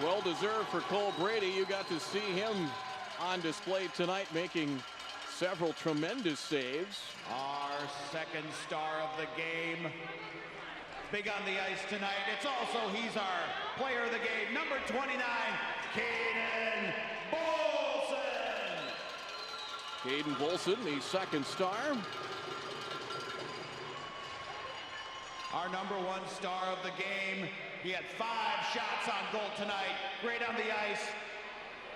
Well deserved for Cole Brady. You got to see him on display tonight, making several tremendous saves. Our 2nd star of the game. Big on the ice tonight. It's also, he's our player of the game, number 29, Caden Bolson. Caden Bolson, the 2nd star. Our number 1 star of the game. He had 5 shots on goal tonight. Great on the ice.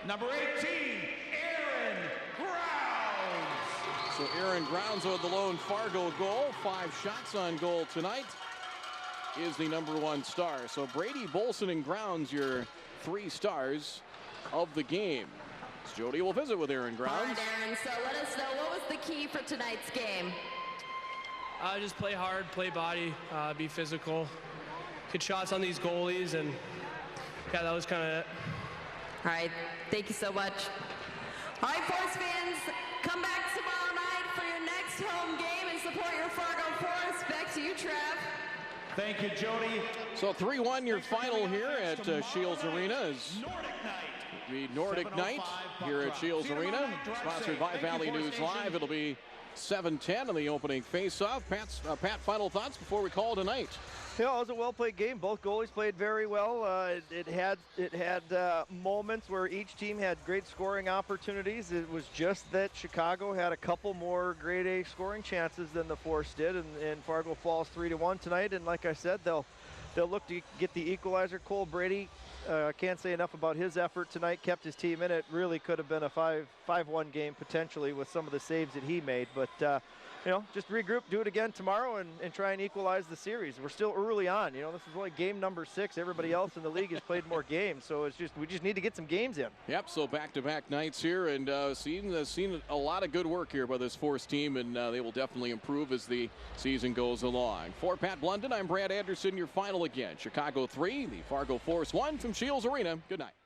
Number 18, Aaron Grounds. So Aaron Grounds with the lone Fargo goal. 5 shots on goal tonight. Is the number 1 star. So Brady, Bolson, and Grounds, your 3 stars of the game. So Jody will visit with Aaron Grounds. All right, Aaron, so let us know, what was the key for tonight's game? Just play hard, play body, be physical, get shots on these goalies, and yeah, that was kind of it. All right, thank you so much. All right, Force fans, Come back tomorrow night for your next home game and support your Fargo Force. Back to you, Trev. Thank you, Jody. So 3-1 your final here at Shields Arena is the Nordic Night here at Shields Arena, sponsored by Valley News Live. It'll be 7:10 in the opening face-off. Pat, final thoughts before we call tonight? Yeah, it was a well-played game. Both goalies played very well. It had moments where each team had great scoring opportunities. It was just that Chicago had a couple more grade A scoring chances than the Force did, and Fargo falls 3-1 tonight. And like I said, they'll look to get the equalizer. Cole Brady, can't say enough about his effort tonight. Kept his team in it. Really could have been a 5-1 game potentially with some of the saves that he made. But you know, just regroup, do it again tomorrow, and try and equalize the series. We're still early on. You know, this is only game number 6. Everybody else in the league has played more games, so we just need to get some games in. Yep. So back-to-back nights here, and seen a lot of good work here by this Force team, and they will definitely improve as the season goes along. For Pat Blunden, I'm Brad Anderson. Your final again: Chicago 3, the Fargo Force 1 from Shields Arena. Good night.